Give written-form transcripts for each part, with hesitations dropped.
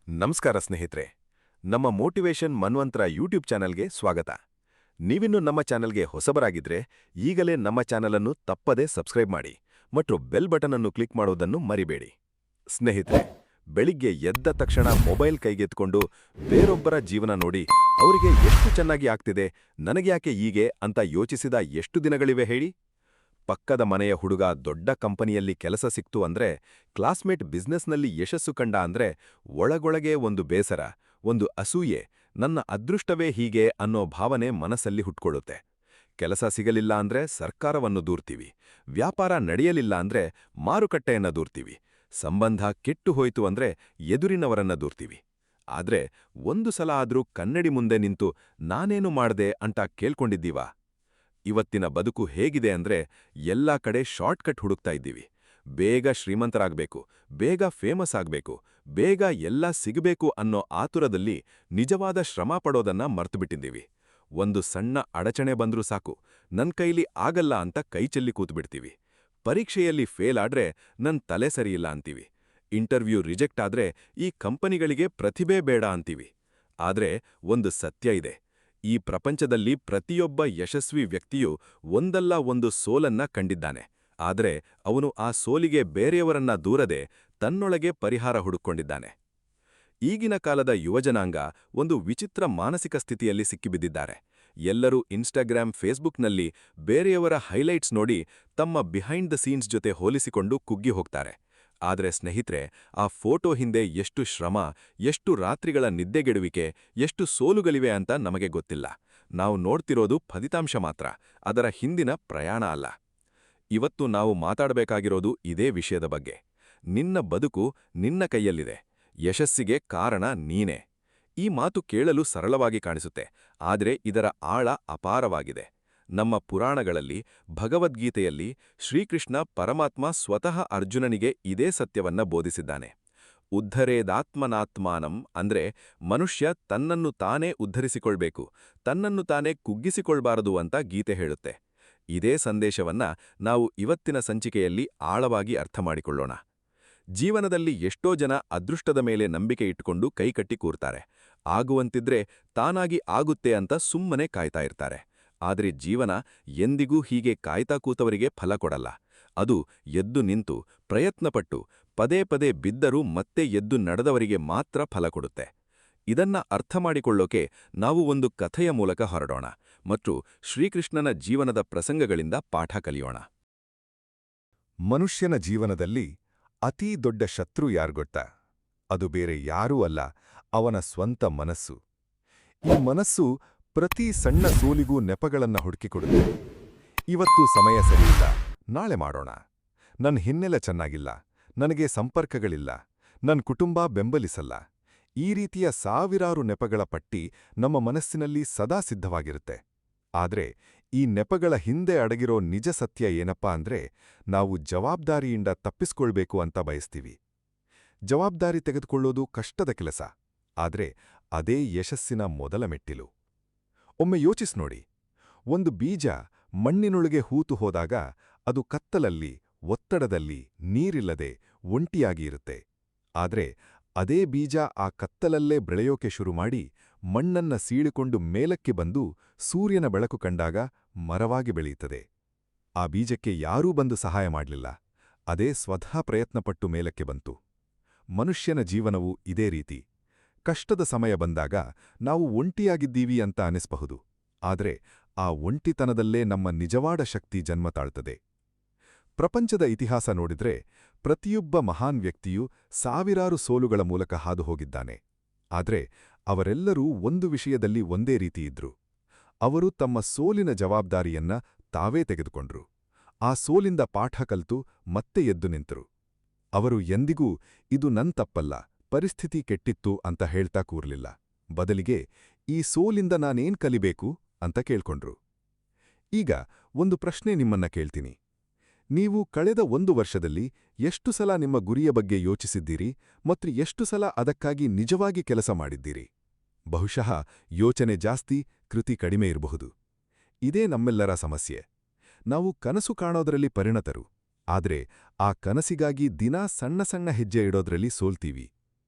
ನಮಸ್ಕಾರ ಸ್ನೇಹಿತರೆ, ನಮ್ಮ ಮೋಟಿವೇಶನ್ ಮನ್ವಂತರ ಯೂಟ್ಯೂಬ್ ಚಾನಲ್ಗೆ ಸ್ವಾಗತ. ನೀವಿನ್ನು ನಮ್ಮ ಚಾನಲ್ಗೆ ಹೊಸಬರಾಗಿದ್ರೆ ಈಗಲೇ ನಮ್ಮ ಚಾನಲನ್ನು ತಪ್ಪದೇ ಸಬ್ಸ್ಕ್ರೈಬ್ ಮಾಡಿ ಮತ್ತು ಬೆಲ್ ಬಟನ್ ಅನ್ನು ಕ್ಲಿಕ್ ಮಾಡೋದನ್ನು ಮರಿಬೇಡಿ. ಸ್ನೇಹಿತರೆ, ಬೆಳಿಗ್ಗೆ ಎದ್ದ ತಕ್ಷಣ ಮೊಬೈಲ್ ಕೈಗೆತ್ಕೊಂಡು ಬೇರೊಬ್ಬರ ಜೀವನ ನೋಡಿ ಅವರಿಗೆ ಎಷ್ಟು ಚೆನ್ನಾಗಿ ಆಗ್ತಿದೆ, ನನಗ್ಯಾಕೆ ಹೀಗೆ ಅಂತ ಯೋಚಿಸಿದ ಎಷ್ಟು ದಿನಗಳಿವೆ ಹೇಳಿ? ಪಕ್ಕದ ಮನೆಯ ಹುಡುಗ ದೊಡ್ಡ ಕಂಪನಿಯಲ್ಲಿ ಕೆಲಸ ಸಿಕ್ತು ಅಂದ್ರೆ, ಕ್ಲಾಸ್ಮೇಟ್ ಬಿಸ್ನೆಸ್ನಲ್ಲಿ ಯಶಸ್ಸು ಕಂಡ ಅಂದ್ರೆ ಒಳಗೊಳಗೆ ಒಂದು ಬೇಸರ, ಒಂದು ಅಸೂಯೆ, ನನ್ನ ಅದೃಷ್ಟವೇ ಹೀಗೆ ಅನ್ನೋ ಭಾವನೆ ಮನಸ್ಸಲ್ಲಿ ಹುಟ್ಕೊಳ್ಳುತ್ತೆ. ಕೆಲಸ ಸಿಗಲಿಲ್ಲ ಅಂದ್ರೆ ಸರ್ಕಾರವನ್ನು ದೂರ್ತೀವಿ, ವ್ಯಾಪಾರ ನಡೆಯಲಿಲ್ಲ ಅಂದ್ರೆ ಮಾರುಕಟ್ಟೆಯನ್ನ ದೂರ್ತೀವಿ, ಸಂಬಂಧ ಕೆಟ್ಟು ಹೋಯ್ತು ಅಂದ್ರೆ ಎದುರಿನವರನ್ನ ದೂರ್ತೀವಿ. ಆದ್ರೆ ಒಂದು ಸಲ ಆದ್ರೂ ಕನ್ನಡಿ ಮುಂದೆ ನಿಂತು ನಾನೇನು ಮಾಡ್ದೆ ಅಂತ ಕೇಳ್ಕೊಂಡಿದ್ದೀವಾ? ಇವತ್ತಿನ ಬದುಕು ಹೇಗಿದೆ ಅಂದ್ರೆ ಎಲ್ಲಾ ಕಡೆ ಶಾರ್ಟ್ಕಟ್ ಹುಡುಕ್ತಾ ಇದ್ದೀವಿ. ಬೇಗ ಶ್ರೀಮಂತರಾಗಬೇಕು, ಬೇಗ ಫೇಮಸ್ ಆಗಬೇಕು, ಬೇಗ ಎಲ್ಲ ಸಿಗಬೇಕು ಅನ್ನೋ ಆತುರದಲ್ಲಿ ನಿಜವಾದ ಶ್ರಮ ಪಡೋದನ್ನ ಮರ್ತುಬಿಟ್ಟಿದ್ದೀವಿ. ಒಂದು ಸಣ್ಣ ಅಡಚಣೆ ಬಂದ್ರೂ ಸಾಕು, ನನ್ ಕೈಲಿ ಆಗಲ್ಲ ಅಂತ ಕೈಚೆಲ್ಲಿ ಕೂತ್ಬಿಡ್ತೀವಿ. ಪರೀಕ್ಷೆಯಲ್ಲಿ ಫೇಲ್ ಆದ್ರೆ ನನ್ ತಲೆ ಸರಿಯಿಲ್ಲ ಅಂತೀವಿ. ಇಂಟರ್ವ್ಯೂ ರಿಜೆಕ್ಟ್ ಆದ್ರೆ ಈ ಕಂಪನಿಗಳಿಗೆ ಪ್ರತಿಭೆ ಬೇಡ ಅಂತೀವಿ. ಆದ್ರೆ ಒಂದು ಸತ್ಯ ಇದೆ, ಈ ಪ್ರಪಂಚದಲ್ಲಿ ಪ್ರತಿಯೊಬ್ಬ ಯಶಸ್ವಿ ವ್ಯಕ್ತಿಯೂ ಒಂದಲ್ಲ ಒಂದು ಸೋಲನ್ನ ಕಂಡಿದ್ದಾನೆ. ಆದರೆ ಅವನು ಆ ಸೋಲಿಗೆ ಬೇರೆಯವರನ್ನ ದೂರದೆ ತನ್ನೊಳಗೆ ಪರಿಹಾರ ಹುಡುಕೊಂಡಿದ್ದಾನೆ. ಈಗಿನ ಕಾಲದ ಯುವಜನಾಂಗ ಒಂದು ವಿಚಿತ್ರ ಮಾನಸಿಕ ಸ್ಥಿತಿಯಲ್ಲಿ ಸಿಕ್ಕಿಬಿದ್ದಿದ್ದಾರೆ. ಎಲ್ಲರೂ ಇನ್ಸ್ಟಾಗ್ರಾಮ್, ಫೇಸ್ಬುಕ್ನಲ್ಲಿ ಬೇರೆಯವರ ಹೈಲೈಟ್ಸ್ ನೋಡಿ ತಮ್ಮ ಬಿಹೈಂಡ್ ದ ಸೀನ್ಸ್ ಜೊತೆ ಹೋಲಿಸಿಕೊಂಡು ಕುಗ್ಗಿ ಹೋಗ್ತಾರೆ. ಆದ್ರೆ ಸ್ನೇಹಿತರೆ, ಆ ಫೋಟೋ ಹಿಂದೆ ಎಷ್ಟು ಶ್ರಮ, ಎಷ್ಟು ರಾತ್ರಿಗಳ ನಿದ್ದೆಗೆಡುವಿಕೆ, ಎಷ್ಟು ಸೋಲುಗಳಿವೆ ಅಂತ ನಮಗೆ ಗೊತ್ತಿಲ್ಲ. ನಾವು ನೋಡ್ತಿರೋದು ಫಲಿತಾಂಶ ಮಾತ್ರ, ಅದರ ಹಿಂದಿನ ಪ್ರಯಾಣ ಅಲ್ಲ. ಇವತ್ತು ನಾವು ಮಾತಾಡಬೇಕಾಗಿರೋದು ಇದೇ ವಿಷಯದ ಬಗ್ಗೆ. ನಿನ್ನ ಬದುಕು ನಿನ್ನ ಕೈಯಲ್ಲಿದೆ, ಯಶಸ್ಸಿಗೆ ಕಾರಣ ನೀನೇ. ಈ ಮಾತು ಕೇಳಲು ಸರಳವಾಗಿ ಕಾಣಿಸುತ್ತೆ, ಆದರೆ ಇದರ ಆಳ ಅಪಾರವಾಗಿದೆ. ನಮ್ಮ ಪುರಾಣಗಳಲ್ಲಿ, ಭಗವದ್ಗೀತೆಯಲ್ಲಿ ಶ್ರೀಕೃಷ್ಣ ಪರಮಾತ್ಮ ಸ್ವತಃ ಅರ್ಜುನನಿಗೆ ಇದೇ ಸತ್ಯವನ್ನ ಬೋಧಿಸಿದ್ದಾನೆ. ಉದ್ಧರೇದಾತ್ಮನಾತ್ಮಾನಂ ಅಂದ್ರೆ ಮನುಷ್ಯ ತನ್ನನ್ನು ತಾನೇ ಉದ್ಧರಿಸಿಕೊಳ್ಬೇಕು, ತನ್ನನ್ನು ತಾನೇ ಕುಗ್ಗಿಸಿಕೊಳ್ಬಾರದು ಅಂತ ಗೀತೆ ಹೇಳುತ್ತೆ. ಇದೇ ಸಂದೇಶವನ್ನ ನಾವು ಇವತ್ತಿನ ಸಂಚಿಕೆಯಲ್ಲಿ ಆಳವಾಗಿ ಅರ್ಥ ಮಾಡಿಕೊಳ್ಳೋಣ. ಜೀವನದಲ್ಲಿ ಎಷ್ಟೋ ಜನ ಅದೃಷ್ಟದ ಮೇಲೆ ನಂಬಿಕೆ ಇಟ್ಟುಕೊಂಡು ಕೈಕಟ್ಟಿ ಕೂರ್ತಾರೆ. ಆಗುವಂತಿದ್ರೆ ತಾನಾಗಿ ಆಗುತ್ತೆ ಅಂತ ಸುಮ್ಮನೆ ಕಾಯ್ತಾ ಇರ್ತಾರೆ. ಆದರೆ ಜೀವನ ಎಂದಿಗೂ ಹೀಗೆ ಕಾಯ್ತಾ ಕೂತವರಿಗೆ ಫಲ ಕೊಡಲ್ಲ. ಅದು ಎದ್ದು ನಿಂತು, ಪ್ರಯತ್ನಪಟ್ಟು, ಪದೇ ಪದೇ ಬಿದ್ದರೂ ಮತ್ತೆ ಎದ್ದು ನಡೆದವರಿಗೆ ಮಾತ್ರ ಫಲ ಕೊಡುತ್ತೆ. ಇದನ್ನ ಅರ್ಥ ಮಾಡಿಕೊಳ್ಳೋಕೆ ನಾವು ಒಂದು ಕಥೆಯ ಮೂಲಕ ಹೊರಡೋಣ ಮತ್ತು ಶ್ರೀಕೃಷ್ಣನ ಜೀವನದ ಪ್ರಸಂಗಗಳಿಂದ ಪಾಠ ಕಲಿಯೋಣ. ಮನುಷ್ಯನ ಜೀವನದಲ್ಲಿ ಅತೀ ದೊಡ್ಡ ಶತ್ರು ಯಾರ್ಗೊತ್ತಾ? ಅದು ಬೇರೆ ಯಾರೂ ಅಲ್ಲ, ಅವನ ಸ್ವಂತ ಮನಸ್ಸು. ಈ ಮನಸ್ಸು ಪ್ರತಿ ಸಣ್ಣ ಸೋಲಿಗೂ ನೆಪಗಳನ್ನ ಹುಡುಕಿಕೊಡುತ್ತೆ. ಇವತ್ತು ಸಮಯ ಸರಿಯಿಲ್ಲ, ನಾಳೆ ಮಾಡೋಣ. ನನ್ನ ಹಿನ್ನೆಲೆ ಚೆನ್ನಾಗಿಲ್ಲ, ನನಗೆ ಸಂಪರ್ಕಗಳಿಲ್ಲ, ನನ್ನ ಕುಟುಂಬ ಬೆಂಬಲಿಸಲ್ಲ. ಈ ರೀತಿಯ ಸಾವಿರಾರು ನೆಪಗಳ ಪಟ್ಟಿ ನಮ್ಮ ಮನಸ್ಸಿನಲ್ಲಿ ಸದಾ ಸಿದ್ಧವಾಗಿರುತ್ತೆ. ಆದ್ರೆ ಈ ನೆಪಗಳ ಹಿಂದೆ ಅಡಗಿರೋ ನಿಜ ಸತ್ಯ ಏನಪ್ಪಾ ಅಂದ್ರೆ, ನಾವು ಜವಾಬ್ದಾರಿಯಿಂದ ತಪ್ಪಿಸ್ಕೊಳ್ಬೇಕು ಅಂತ ಬಯಸ್ತೀವಿ. ಜವಾಬ್ದಾರಿ ತೆಗೆದುಕೊಳ್ಳೋದು ಕಷ್ಟದ ಕೆಲಸ, ಆದ್ರೆ ಅದೇ ಯಶಸ್ಸಿನ ಮೊದಲ ಮೆಟ್ಟಿಲು. ಒಮ್ಮೆ ಯೋಚಿಸ್ನೋಡಿ, ಒಂದು ಬೀಜ ಮಣ್ಣಿನೊಳಗೆ ಹೂತು ಹೋದಾಗ ಅದು ಕತ್ತಲಲ್ಲಿ, ಒತ್ತಡದಲ್ಲಿ, ನೀರಿಲ್ಲದೆ ಒಂಟಿಯಾಗಿ ಇರುತ್ತೆ. ಆದ್ರೆ ಅದೇ ಬೀಜ ಆ ಕತ್ತಲಲ್ಲೇ ಬೆಳೆಯೋಕೆ ಶುರುಮಾಡಿ ಮಣ್ಣನ್ನ ಸೀಳಿಕೊಂಡು ಮೇಲಕ್ಕೆ ಬಂದು ಸೂರ್ಯನ ಬೆಳಕು ಕಂಡಾಗ ಮರವಾಗಿ ಬೆಳೆಯುತ್ತದೆ. ಆ ಬೀಜಕ್ಕೆ ಯಾರೂ ಬಂದು ಸಹಾಯ ಮಾಡಲಿಲ್ಲ, ಅದೇ ಸ್ವತಃ ಪ್ರಯತ್ನಪಟ್ಟು ಮೇಲಕ್ಕೆ ಬಂತು. ಮನುಷ್ಯನ ಜೀವನವೂ ಇದೇ ರೀತಿ. ಕಷ್ಟದ ಸಮಯ ಬಂದಾಗ ನಾವು ಒಂಟಿಯಾಗಿದ್ದೀವಿ ಅಂತ ಅನಿಸಬಹುದು, ಆದರೆ ಆ ಒಂಟಿತನದಲ್ಲೇ ನಮ್ಮ ನಿಜವಾದ ಶಕ್ತಿ ಜನ್ಮ ತಾಳ್ತದೆ. ಪ್ರಪಂಚದ ಇತಿಹಾಸ ನೋಡಿದ್ರೆ ಪ್ರತಿಯೊಬ್ಬ ಮಹಾನ್ ವ್ಯಕ್ತಿಯೂ ಸಾವಿರಾರು ಸೋಲುಗಳ ಮೂಲಕ ಹಾದು ಹೋಗಿದ್ದಾನೆ. ಆದ್ರೆ ಅವರೆಲ್ಲರೂ ಒಂದು ವಿಷಯದಲ್ಲಿ ಒಂದೇ ರೀತಿ ಇದ್ರು. ಅವರು ತಮ್ಮ ಸೋಲಿನ ಜವಾಬ್ದಾರಿಯನ್ನ ತಾವೇ ತೆಗೆದುಕೊಂಡ್ರು. ಆ ಸೋಲಿಂದ ಪಾಠ ಕಲಿತು ಮತ್ತೆ ಎದ್ದು ನಿಂತರು. ಅವರು ಎಂದಿಗೂ ಇದು ನನ್ ತಪ್ಪಲ್ಲ, ಪರಿಸ್ಥಿತಿ ಕೆಟ್ಟಿತ್ತು ಅಂತ ಹೇಳ್ತಾ ಕೂರ್ಲಿಲ್ಲ. ಬದಲಿಗೆ ಈ ಸೋಲಿಂದ ನಾನೇನ್ ಕಲಿಬೇಕು ಅಂತ ಕೇಳ್ಕೊಂಡ್ರು. ಈಗ ಒಂದು ಪ್ರಶ್ನೆ ನಿಮ್ಮನ್ನ ಕೇಳ್ತೀನಿ. ನೀವು ಕಳೆದ 1 ವರ್ಷದಲ್ಲಿ ಎಷ್ಟು ಸಲ ನಿಮ್ಮ ಗುರಿಯ ಬಗ್ಗೆ ಯೋಚಿಸಿದ್ದೀರಿ ಮತ್ತು ಎಷ್ಟು ಸಲ ಅದಕ್ಕಾಗಿ ನಿಜವಾಗಿ ಕೆಲಸ ಮಾಡಿದ್ದೀರಿ? ಬಹುಶಃ ಯೋಚನೆ ಜಾಸ್ತಿ, ಕೃತಿ ಕಡಿಮೆ ಇರಬಹುದು. ಇದೇ ನಮ್ಮೆಲ್ಲರ ಸಮಸ್ಯೆ. ನಾವು ಕನಸು ಕಾಣೋದರಲ್ಲಿ ಪರಿಣತರು, ಆದ್ರೆ ಆ ಕನಸಿಗಾಗಿ ದಿನಾ ಸಣ್ಣ ಸಣ್ಣ ಹೆಜ್ಜೆ ಇಡೋದ್ರಲ್ಲಿ ಸೋಲ್ತೀವಿ.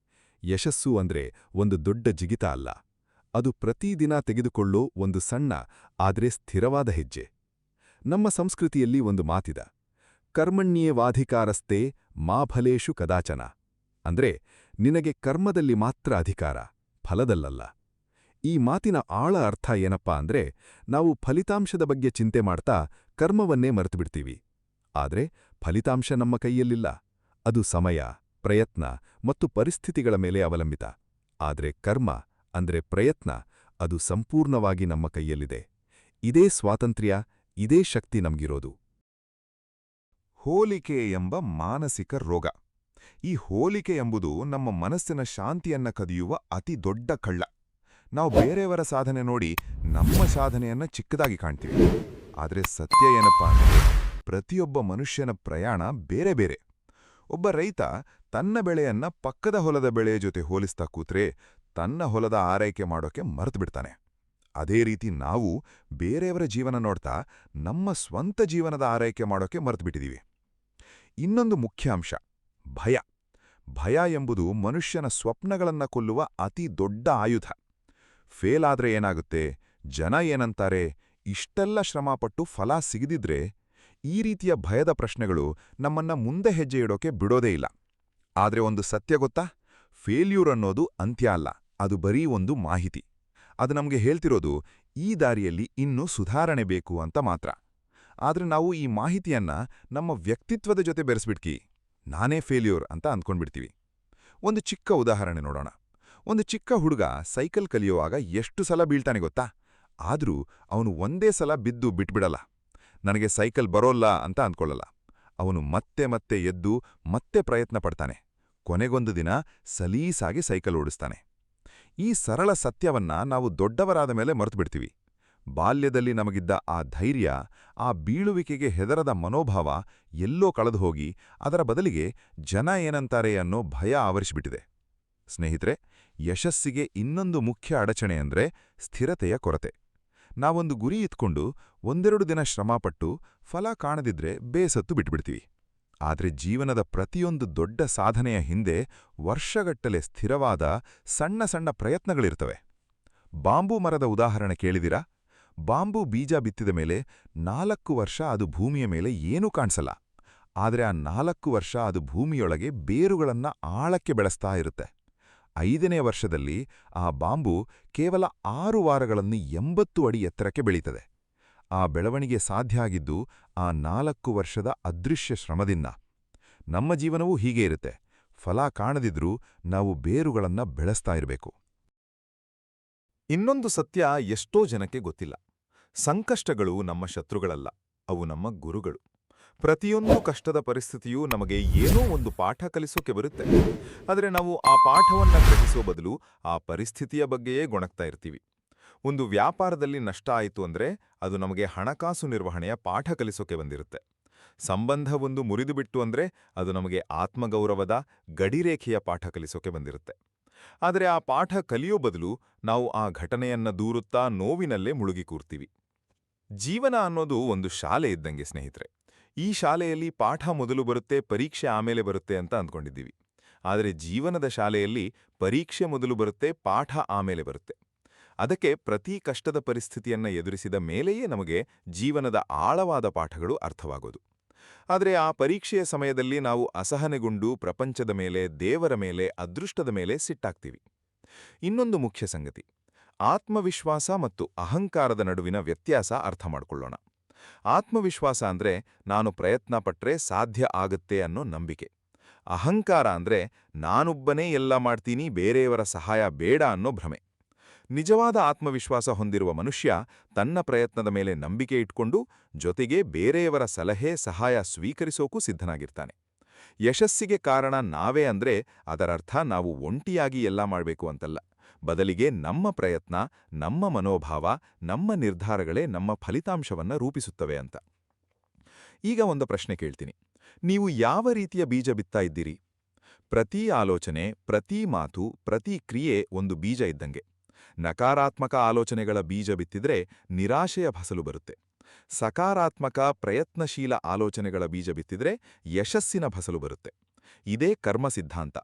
ಯಶಸ್ಸು ಅಂದ್ರೆ ಒಂದು ದೊಡ್ಡ ಜಿಗಿತ ಅಲ್ಲ. ಅದು ಪ್ರತಿದಿನ ತೆಗೆದುಕೊಳ್ಳೋ ಒಂದು ಸಣ್ಣ ಆದ್ರೆ ಸ್ಥಿರವಾದ ಹೆಜ್ಜೆ. ನಮ್ಮ ಸಂಸ್ಕೃತಿಯಲ್ಲಿ ಒಂದು ಮಾತಿದ, ಕರ್ಮಣ್ಯೇವಾಧಿಕಾರಸ್ತೆ ಮಾ ಫಲೇಷು ಕದಾಚನ. ಅಂದ್ರೆ ನಿನಗೆ ಕರ್ಮದಲ್ಲಿ ಮಾತ್ರ ಅಧಿಕಾರ, ಫಲದಲ್ಲಲ್ಲ. ಈ ಮಾತಿನ ಆಳ ಅರ್ಥ ಏನಪ್ಪಾ ಅಂದ್ರೆ, ನಾವು ಫಲಿತಾಂಶದ ಬಗ್ಗೆ ಚಿಂತೆ ಮಾಡ್ತಾ ಕರ್ಮವನ್ನೇ ಮರೆತುಬಿಡ್ತೀವಿ. ಆದ್ರೆ ಫಲಿತಾಂಶ ನಮ್ಮ ಕೈಯಲ್ಲಿಲ್ಲ. ಅದು ಸಮಯ, ಪ್ರಯತ್ನ ಮತ್ತು ಪರಿಸ್ಥಿತಿಗಳ ಮೇಲೆ ಅವಲಂಬಿತ. ಆದ್ರೆ ಕರ್ಮ ಅಂದ್ರೆ ಪ್ರಯತ್ನ, ಅದು ಸಂಪೂರ್ಣವಾಗಿ ನಮ್ಮ ಕೈಯಲ್ಲಿದೆ. ಇದೇ ಸ್ವಾತಂತ್ರ್ಯ, ಇದೇ ಶಕ್ತಿ ನಮ್ಗಿರೋದು. ಹೋಲಿಕೆ ಎಂಬ ಮಾನಸಿಕ ರೋಗ. ಈ ಹೋಲಿಕೆ ಎಂಬುದು ನಮ್ಮ ಮನಸ್ಸಿನ ಶಾಂತಿಯನ್ನ ಕದಿಯುವ ಅತಿ ದೊಡ್ಡ ಕಳ್ಳ. ನಾವು ಬೇರೆಯವರ ಸಾಧನೆ ನೋಡಿ ನಮ್ಮ ಸಾಧನೆಯನ್ನ ಚಿಕ್ಕದಾಗಿ ಕಾಣ್ತೀವಿ. ಆದರೆ ಸತ್ಯ ಏನಪ್ಪಾ ಅಂದ್ರೆ, ಪ್ರತಿಯೊಬ್ಬ ಮನುಷ್ಯನ ಪ್ರಯಾಣ ಬೇರೆ ಬೇರೆ. ಒಬ್ಬ ರೈತ ತನ್ನ ಬೆಳೆಯನ್ನ ಪಕ್ಕದ ಹೊಲದ ಬೆಳೆಯ ಜೊತೆ ಹೋಲಿಸ್ತಾ ಕೂತ್ರೆ ತನ್ನ ಹೊಲದ ಆರೈಕೆ ಮಾಡೋಕೆ ಮರೆತುಬಿಡ್ತಾನೆ. ಅದೇ ರೀತಿ ನಾವು ಬೇರೆಯವರ ಜೀವನ ನೋಡ್ತಾ ನಮ್ಮ ಸ್ವಂತ ಜೀವನದ ಆರೈಕೆ ಮಾಡೋಕೆ ಮರೆತುಬಿಟ್ಟಿದೀವಿ. ಇನ್ನೊಂದು ಮುಖ್ಯ ಅಂಶ, ಭಯ. ಭಯ ಎಂಬುದು ಮನುಷ್ಯನ ಸ್ವಪ್ನಗಳನ್ನ ಕೊಲ್ಲುವ ಅತಿ ದೊಡ್ಡ ಆಯುಧ. ಫೇಲ್ ಆದ್ರೆ ಏನಾಗುತ್ತೆ, ಜನ ಏನಂತಾರೆ, ಇಷ್ಟೆಲ್ಲ ಶ್ರಮಪಟ್ಟು ಫಲ ಸಿಗದಿದ್ರೆ, ಈ ರೀತಿಯ ಭಯದ ಪ್ರಶ್ನೆಗಳು ನಮ್ಮನ್ನ ಮುಂದೆ ಹೆಜ್ಜೆ ಇಡೋಕೆ ಬಿಡೋದೇ ಇಲ್ಲ. ಆದ್ರೆ ಒಂದು ಸತ್ಯ ಗೊತ್ತಾ, ಫೇಲ್ಯೂರ್ ಅನ್ನೋದು ಅಂತ್ಯ ಅಲ್ಲ, ಅದು ಬರೀ ಒಂದು ಮಾಹಿತಿ. ಅದು ನಮಗೆ ಹೇಳ್ತಿರೋದು ಈ ದಾರಿಯಲ್ಲಿ ಇನ್ನೂ ಸುಧಾರಣೆ ಬೇಕು ಅಂತ ಮಾತ್ರ. ಆದ್ರೆ ನಾವು ಈ ಮಾಹಿತಿಯನ್ನ ನಮ್ಮ ವ್ಯಕ್ತಿತ್ವದ ಜೊತೆ ಬೆರೆಸ್ಬಿಟ್ಕಿ ನಾನೇ ಫೇಲ್ಯೂರ್ ಅಂತ ಅಂದ್ಕೊಂಡ್ಬಿಡ್ತೀವಿ. ಒಂದು ಚಿಕ್ಕ ಉದಾಹರಣೆ ನೋಡೋಣ. ಒಂದು ಚಿಕ್ಕ ಹುಡುಗ ಸೈಕಲ್ ಕಲಿಯುವಾಗ ಎಷ್ಟು ಸಲ ಬೀಳ್ತಾನೆ ಗೊತ್ತಾ? ಆದ್ರೂ ಅವನು ಒಂದೇ ಸಲ ಬಿದ್ದು ಬಿಟ್ಬಿಡಲ್ಲ. ನನಗೆ ಸೈಕಲ್ ಬರೋಲ್ಲ ಅಂತ ಅಂದ್ಕೊಳ್ಳಲ್ಲ. ಅವನು ಮತ್ತೆ ಮತ್ತೆ ಎದ್ದು ಮತ್ತೆ ಪ್ರಯತ್ನ ಪಡ್ತಾನೆ. ಕೊನೆಗೊಂದು ದಿನ ಸಲೀಸಾಗಿ ಸೈಕಲ್ ಓಡಿಸ್ತಾನೆ. ಈ ಸರಳ ಸತ್ಯವನ್ನ ನಾವು ದೊಡ್ಡವರಾದ ಮೇಲೆ ಮರೆತುಬಿಡ್ತೀವಿ. ಬಾಲ್ಯದಲ್ಲಿ ನಮಗಿದ್ದ ಆ ಧೈರ್ಯ, ಆ ಬೀಳುವಿಕೆಗೆ ಹೆದರದ ಮನೋಭಾವ ಎಲ್ಲೋ ಕಳೆದುಹೋಗಿ ಅದರ ಬದಲಿಗೆ ಜನ ಏನಂತಾರೆ ಅನ್ನೋ ಭಯ ಆವರಿಸಿಬಿಟ್ಟಿದೆ. ಸ್ನೇಹಿತರೆ, ಯಶಸ್ಸಿಗೆ ಇನ್ನೊಂದು ಮುಖ್ಯ ಅಡಚಣೆ ಅಂದ್ರೆ ಸ್ಥಿರತೆಯ ಕೊರತೆ. ನಾವೊಂದು ಗುರಿ ಇತ್ಕೊಂಡು ಒಂದೆರಡು ದಿನ ಶ್ರಮಪಟ್ಟು ಫಲ ಕಾಣದಿದ್ರೆ ಬೇಸತ್ತು ಬಿಟ್ಬಿಡ್ತೀವಿ. ಆದ್ರೆ ಜೀವನದ ಪ್ರತಿಯೊಂದು ದೊಡ್ಡ ಸಾಧನೆಯ ಹಿಂದೆ ವರ್ಷಗಟ್ಟಲೆ ಸ್ಥಿರವಾದ ಸಣ್ಣ ಸಣ್ಣ ಪ್ರಯತ್ನಗಳಿರ್ತವೆ. ಬಾಂಬೂ ಮರದ ಉದಾಹರಣೆ ಕೇಳಿದಿರಾ? ಬಾಂಬೂ ಬೀಜ ಬಿತ್ತಿದ ಮೇಲೆ 4 ವರ್ಷ ಅದು ಭೂಮಿಯ ಮೇಲೆ ಏನೂ ಕಾಣಿಸಲ್ಲ. ಆದ್ರೆ ಆ 4 ವರ್ಷ ಅದು ಭೂಮಿಯೊಳಗೆ ಬೇರುಗಳನ್ನ ಆಳಕ್ಕೆ ಬೆಳೆಸ್ತಾ ಇರುತ್ತೆ. 5ನೇ ವರ್ಷದಲ್ಲಿ ಆ ಬಾಂಬು ಕೇವಲ 6 ವಾರಗಳಲ್ಲಿ 80 ಅಡಿ ಎತ್ತರಕ್ಕೆ ಬೆಳೀತದೆ. ಆ ಬೆಳವಣಿಗೆ ಸಾಧ್ಯ ಆಗಿದ್ದು ಆ 4 ವರ್ಷದ ಅದೃಶ್ಯ ಶ್ರಮದಿಂದ. ನಮ್ಮ ಜೀವನವೂ ಹೀಗೆ ಇರುತ್ತೆ. ಫಲ ಕಾಣದಿದ್ರೂ ನಾವು ಬೇರುಗಳನ್ನ ಬೆಳೆಸ್ತಾ ಇರಬೇಕು. ಇನ್ನೊಂದು ಸತ್ಯ ಎಷ್ಟೋ ಜನಕ್ಕೆ ಗೊತ್ತಿಲ್ಲ. ಸಂಕಷ್ಟಗಳು ನಮ್ಮ ಶತ್ರುಗಳಲ್ಲ, ಅವು ನಮ್ಮ ಗುರುಗಳು. ಪ್ರತಿಯೊಂದು ಕಷ್ಟದ ಪರಿಸ್ಥಿತಿಯೂ ನಮಗೆ ಏನೋ ಒಂದು ಪಾಠ ಕಲಿಸೋಕೆ ಬರುತ್ತೆ. ಆದರೆ ನಾವು ಆ ಪಾಠವನ್ನ ಗ್ರಹಿಸೋ ಬದಲು ಆ ಪರಿಸ್ಥಿತಿಯ ಬಗ್ಗೆಯೇ ಗೊಣಗ್ತಾ ಇರ್ತೀವಿ. ಒಂದು ವ್ಯಾಪಾರದಲ್ಲಿ ನಷ್ಟ ಆಯಿತು ಅಂದ್ರೆ ಅದು ನಮಗೆ ಹಣಕಾಸು ನಿರ್ವಹಣೆಯ ಪಾಠ ಕಲಿಸೋಕೆ ಬಂದಿರುತ್ತೆ. ಸಂಬಂಧವೊಂದು ಮುರಿದುಬಿಟ್ಟು ಅಂದ್ರೆ ಅದು ನಮಗೆ ಆತ್ಮಗೌರವದ ಗಡಿರೇಖೆಯ ಪಾಠ ಕಲಿಸೋಕೆ ಬಂದಿರುತ್ತೆ. ಆದರೆ ಆ ಪಾಠ ಕಲಿಯೋ ಬದಲು ನಾವು ಆ ಘಟನೆಯನ್ನ ದೂರುತ್ತಾ ನೋವಿನಲ್ಲೇ ಮುಳುಗಿ ಕೂರ್ತೀವಿ. ಜೀವನ ಅನ್ನೋದು ಒಂದು ಶಾಲೆ ಇದ್ದಂಗೆ ಸ್ನೇಹಿತರೆ. ಈ ಶಾಲೆಯಲ್ಲಿ ಪಾಠ ಮೊದಲು ಬರುತ್ತೆ, ಪರೀಕ್ಷೆ ಆಮೇಲೆ ಬರುತ್ತೆ ಅಂತ ಅಂದ್ಕೊಂಡಿದ್ದೀವಿ. ಆದರೆ ಜೀವನದ ಶಾಲೆಯಲ್ಲಿ ಪರೀಕ್ಷೆ ಮೊದಲು ಬರುತ್ತೆ, ಪಾಠ ಆಮೇಲೆ ಬರುತ್ತೆ. ಅದಕ್ಕೆ ಪ್ರತಿ ಕಷ್ಟದ ಪರಿಸ್ಥಿತಿಯನ್ನ ಎದುರಿಸಿದ ಮೇಲೆಯೇ ನಮಗೆ ಜೀವನದ ಆಳವಾದ ಪಾಠಗಳು ಅರ್ಥವಾಗೋದು. ಆದರೆ ಆ ಪರೀಕ್ಷೆಯ ಸಮಯದಲ್ಲಿ ನಾವು ಅಸಹನೆಗೊಂಡು ಪ್ರಪಂಚದ ಮೇಲೆ, ದೇವರ ಮೇಲೆ, ಅದೃಷ್ಟದ ಮೇಲೆ ಸಿಟ್ಟಾಗ್ತೀವಿ. ಇನ್ನೊಂದು ಮುಖ್ಯ ಸಂಗತಿ, ಆತ್ಮವಿಶ್ವಾಸ ಮತ್ತು ಅಹಂಕಾರದ ನಡುವಿನ ವ್ಯತ್ಯಾಸ ಅರ್ಥ ಮಾಡ್ಕೊಳ್ಳೋಣ. ಆತ್ಮವಿಶ್ವಾಸ ಅಂದ್ರೆ ನಾನು ಪ್ರಯತ್ನ ಪಟ್ರೆ ಸಾಧ್ಯ ಆಗತ್ತೆ ಅನ್ನೋ ನಂಬಿಕೆ. ಅಹಂಕಾರ ಅಂದ್ರೆ ನಾನೊಬ್ಬನೇ ಎಲ್ಲ ಮಾಡ್ತೀನಿ, ಬೇರೆಯವರ ಸಹಾಯ ಬೇಡ ಅನ್ನೋ ಭ್ರಮೆ. ನಿಜವಾದ ಆತ್ಮವಿಶ್ವಾಸ ಹೊಂದಿರುವ ಮನುಷ್ಯ ತನ್ನ ಪ್ರಯತ್ನದ ಮೇಲೆ ನಂಬಿಕೆ ಇಟ್ಕೊಂಡು ಜೊತೆಗೆ ಬೇರೆಯವರ ಸಲಹೆ ಸಹಾಯ ಸ್ವೀಕರಿಸೋಕೂ ಸಿದ್ಧನಾಗಿರ್ತಾನೆ. ಯಶಸ್ಸಿಗೆ ಕಾರಣ ನಾವೇ ಅಂದ್ರೆ ಅದರರ್ಥ ನಾವು ಒಂಟಿಯಾಗಿ ಎಲ್ಲ ಮಾಡಬೇಕು ಅಂತಲ್ಲ. ಬದಲಿಗೆ ನಮ್ಮ ಪ್ರಯತ್ನ, ನಮ್ಮ ಮನೋಭಾವ, ನಮ್ಮ ನಿರ್ಧಾರಗಳೇ ನಮ್ಮ ಫಲಿತಾಂಶವನ್ನ ರೂಪಿಸುತ್ತವೆ ಅಂತ. ಈಗ ಒಂದು ಪ್ರಶ್ನೆ ಕೇಳ್ತೀನಿ. ನೀವು ಯಾವ ರೀತಿಯ ಬೀಜ ಬಿತ್ತಾ ಇದ್ದೀರಿ? ಪ್ರತಿ ಆಲೋಚನೆ, ಪ್ರತಿ ಮಾತು, ಪ್ರತಿ ಕ್ರಿಯೆ ಒಂದು ಬೀಜ ಇದ್ದಂಗೆ. ನಕಾರಾತ್ಮಕ ಆಲೋಚನೆಗಳ ಬೀಜ ಬಿತ್ತಿದ್ರೆ ನಿರಾಶೆಯ ಫಸಲು ಬರುತ್ತೆ. ಸಕಾರಾತ್ಮಕ ಪ್ರಯತ್ನಶೀಲ ಆಲೋಚನೆಗಳ ಬೀಜ ಬಿತ್ತಿದ್ರೆ ಯಶಸ್ಸಿನ ಫಸಲು ಬರುತ್ತೆ. ಇದೇ ಕರ್ಮ ಸಿದ್ಧಾಂತ.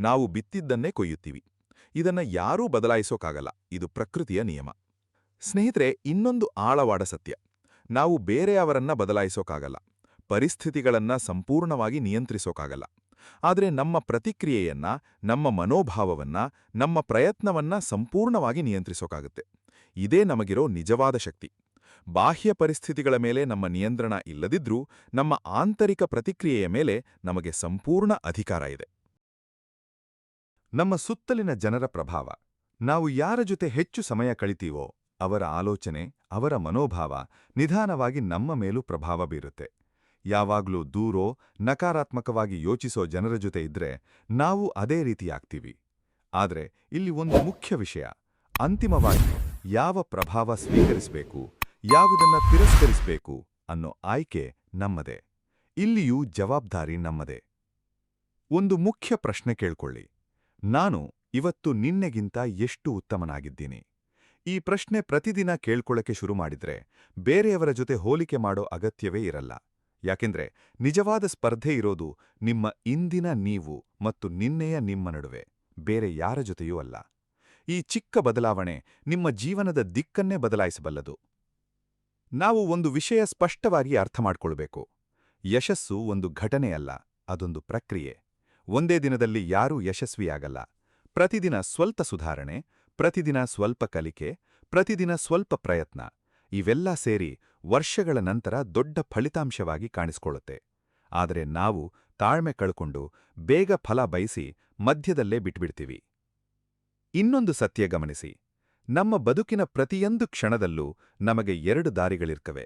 ನಾವು ಬಿತ್ತಿದ್ದನ್ನೇ ಕೊಯ್ಯುತ್ತೀವಿ. ಇದನ್ನ ಯಾರೂ ಬದಲಾಯಿಸೋಕ್ಕಾಗಲ್ಲ. ಇದು ಪ್ರಕೃತಿಯ ನಿಯಮ. ಸ್ನೇಹಿತರೆ, ಇನ್ನೊಂದು ಆಳವಾದ ಸತ್ಯ. ನಾವು ಬೇರೆಯವರನ್ನ ಬದಲಾಯಿಸೋಕ್ಕಾಗಲ್ಲ. ಪರಿಸ್ಥಿತಿಗಳನ್ನ ಸಂಪೂರ್ಣವಾಗಿ ನಿಯಂತ್ರಿಸೋಕ್ಕಾಗಲ್ಲ. ಆದರೆ ನಮ್ಮ ಪ್ರತಿಕ್ರಿಯೆಯನ್ನ, ನಮ್ಮ ಮನೋಭಾವವನ್ನ, ನಮ್ಮ ಪ್ರಯತ್ನವನ್ನ ಸಂಪೂರ್ಣವಾಗಿ ನಿಯಂತ್ರಿಸೋಕ್ಕಾಗುತ್ತೆ. ಇದೇ ನಮಗಿರೋ ನಿಜವಾದ ಶಕ್ತಿ. ಬಾಹ್ಯ ಪರಿಸ್ಥಿತಿಗಳ ಮೇಲೆ ನಮ್ಮ ನಿಯಂತ್ರಣ ಇಲ್ಲದಿದ್ರೂ ನಮ್ಮ ಆಂತರಿಕ ಪ್ರತಿಕ್ರಿಯೆಯ ಮೇಲೆ ನಮಗೆ ಸಂಪೂರ್ಣ ಅಧಿಕಾರ ಇದೆ. ನಮ್ಮ ಸುತ್ತಲಿನ ಜನರ ಪ್ರಭಾವ. ನಾವು ಯಾರ ಜೊತೆ ಹೆಚ್ಚು ಸಮಯ ಕಳಿತೀವೋ ಅವರ ಆಲೋಚನೆ, ಅವರ ಮನೋಭಾವ ನಿಧಾನವಾಗಿ ನಮ್ಮ ಮೇಲೂ ಪ್ರಭಾವ ಬೀರುತ್ತೆ. ಯಾವಾಗ್ಲೂ ದೂರೋ, ನಕಾರಾತ್ಮಕವಾಗಿ ಯೋಚಿಸೋ ಜನರ ಜೊತೆ ಇದ್ರೆ ನಾವು ಅದೇ ರೀತಿಯಾಗ್ತೀವಿ. ಆದ್ರೆ ಇಲ್ಲಿ ಒಂದು ಮುಖ್ಯ ವಿಷಯ. ಅಂತಿಮವಾಗಿ ಯಾವ ಪ್ರಭಾವ ಸ್ವೀಕರಿಸಬೇಕು, ಯಾವುದನ್ನ ತಿರಸ್ಕರಿಸಬೇಕು ಅನ್ನೋ ಆಯ್ಕೆ ನಮ್ಮದೇ. ಇಲ್ಲಿಯೂ ಜವಾಬ್ದಾರಿ ನಮ್ಮದೇ. ಒಂದು ಮುಖ್ಯ ಪ್ರಶ್ನೆ ಕೇಳ್ಕೊಳ್ಳಿ. ನಾನು ಇವತ್ತು ನಿನ್ನೆಗಿಂತ ಎಷ್ಟು ಉತ್ತಮನಾಗಿದ್ದೀನಿ? ಈ ಪ್ರಶ್ನೆ ಪ್ರತಿದಿನ ಕೇಳ್ಕೊಳ್ಳಕ್ಕೆ ಶುರು ಮಾಡಿದ್ರೆ ಬೇರೆಯವರ ಜೊತೆ ಹೋಲಿಕೆ ಮಾಡೋ ಅಗತ್ಯವೇ ಇರಲ್ಲ. ಯಾಕೆಂದ್ರೆ ನಿಜವಾದ ಸ್ಪರ್ಧೆ ಇರೋದು ನಿಮ್ಮ ಇಂದಿನ ನೀವು ಮತ್ತು ನಿನ್ನೆಯ ನಿಮ್ಮ ನಡುವೆ, ಬೇರೆ ಯಾರ ಜೊತೆಯೂ ಅಲ್ಲ. ಈ ಚಿಕ್ಕ ಬದಲಾವಣೆ ನಿಮ್ಮ ಜೀವನದ ದಿಕ್ಕನ್ನೇ ಬದಲಾಯಿಸಬಲ್ಲದು. ನಾವು ಒಂದು ವಿಷಯ ಸ್ಪಷ್ಟವಾಗಿ ಅರ್ಥ ಮಾಡ್ಕೊಳ್ಬೇಕು. ಯಶಸ್ಸು ಒಂದು ಘಟನೆಯಲ್ಲ, ಅದೊಂದು ಪ್ರಕ್ರಿಯೆ. ಒಂದೇ ದಿನದಲ್ಲಿ ಯಾರೂ ಯಶಸ್ವಿಯಾಗಲ್ಲ. ಪ್ರತಿದಿನ ಸ್ವಲ್ಪ ಸುಧಾರಣೆ, ಪ್ರತಿದಿನ ಸ್ವಲ್ಪ ಕಲಿಕೆ, ಪ್ರತಿದಿನ ಸ್ವಲ್ಪ ಪ್ರಯತ್ನ, ಇವೆಲ್ಲ ಸೇರಿ ವರ್ಷಗಳ ನಂತರ ದೊಡ್ಡ ಫಲಿತಾಂಶವಾಗಿ ಕಾಣಿಸ್ಕೊಳ್ಳುತ್ತೆ. ಆದರೆ ನಾವು ತಾಳ್ಮೆ ಕಳ್ಕೊಂಡು ಬೇಗ ಫಲ ಬಯಸಿ ಮಧ್ಯದಲ್ಲೇ ಬಿಟ್ಬಿಡ್ತೀವಿ. ಇನ್ನೊಂದು ಸತ್ಯ ಗಮನಿಸಿ. ನಮ್ಮ ಬದುಕಿನ ಪ್ರತಿಯೊಂದು ಕ್ಷಣದಲ್ಲೂ ನಮಗೆ 2 ದಾರಿಗಳಿರ್ತವೆ.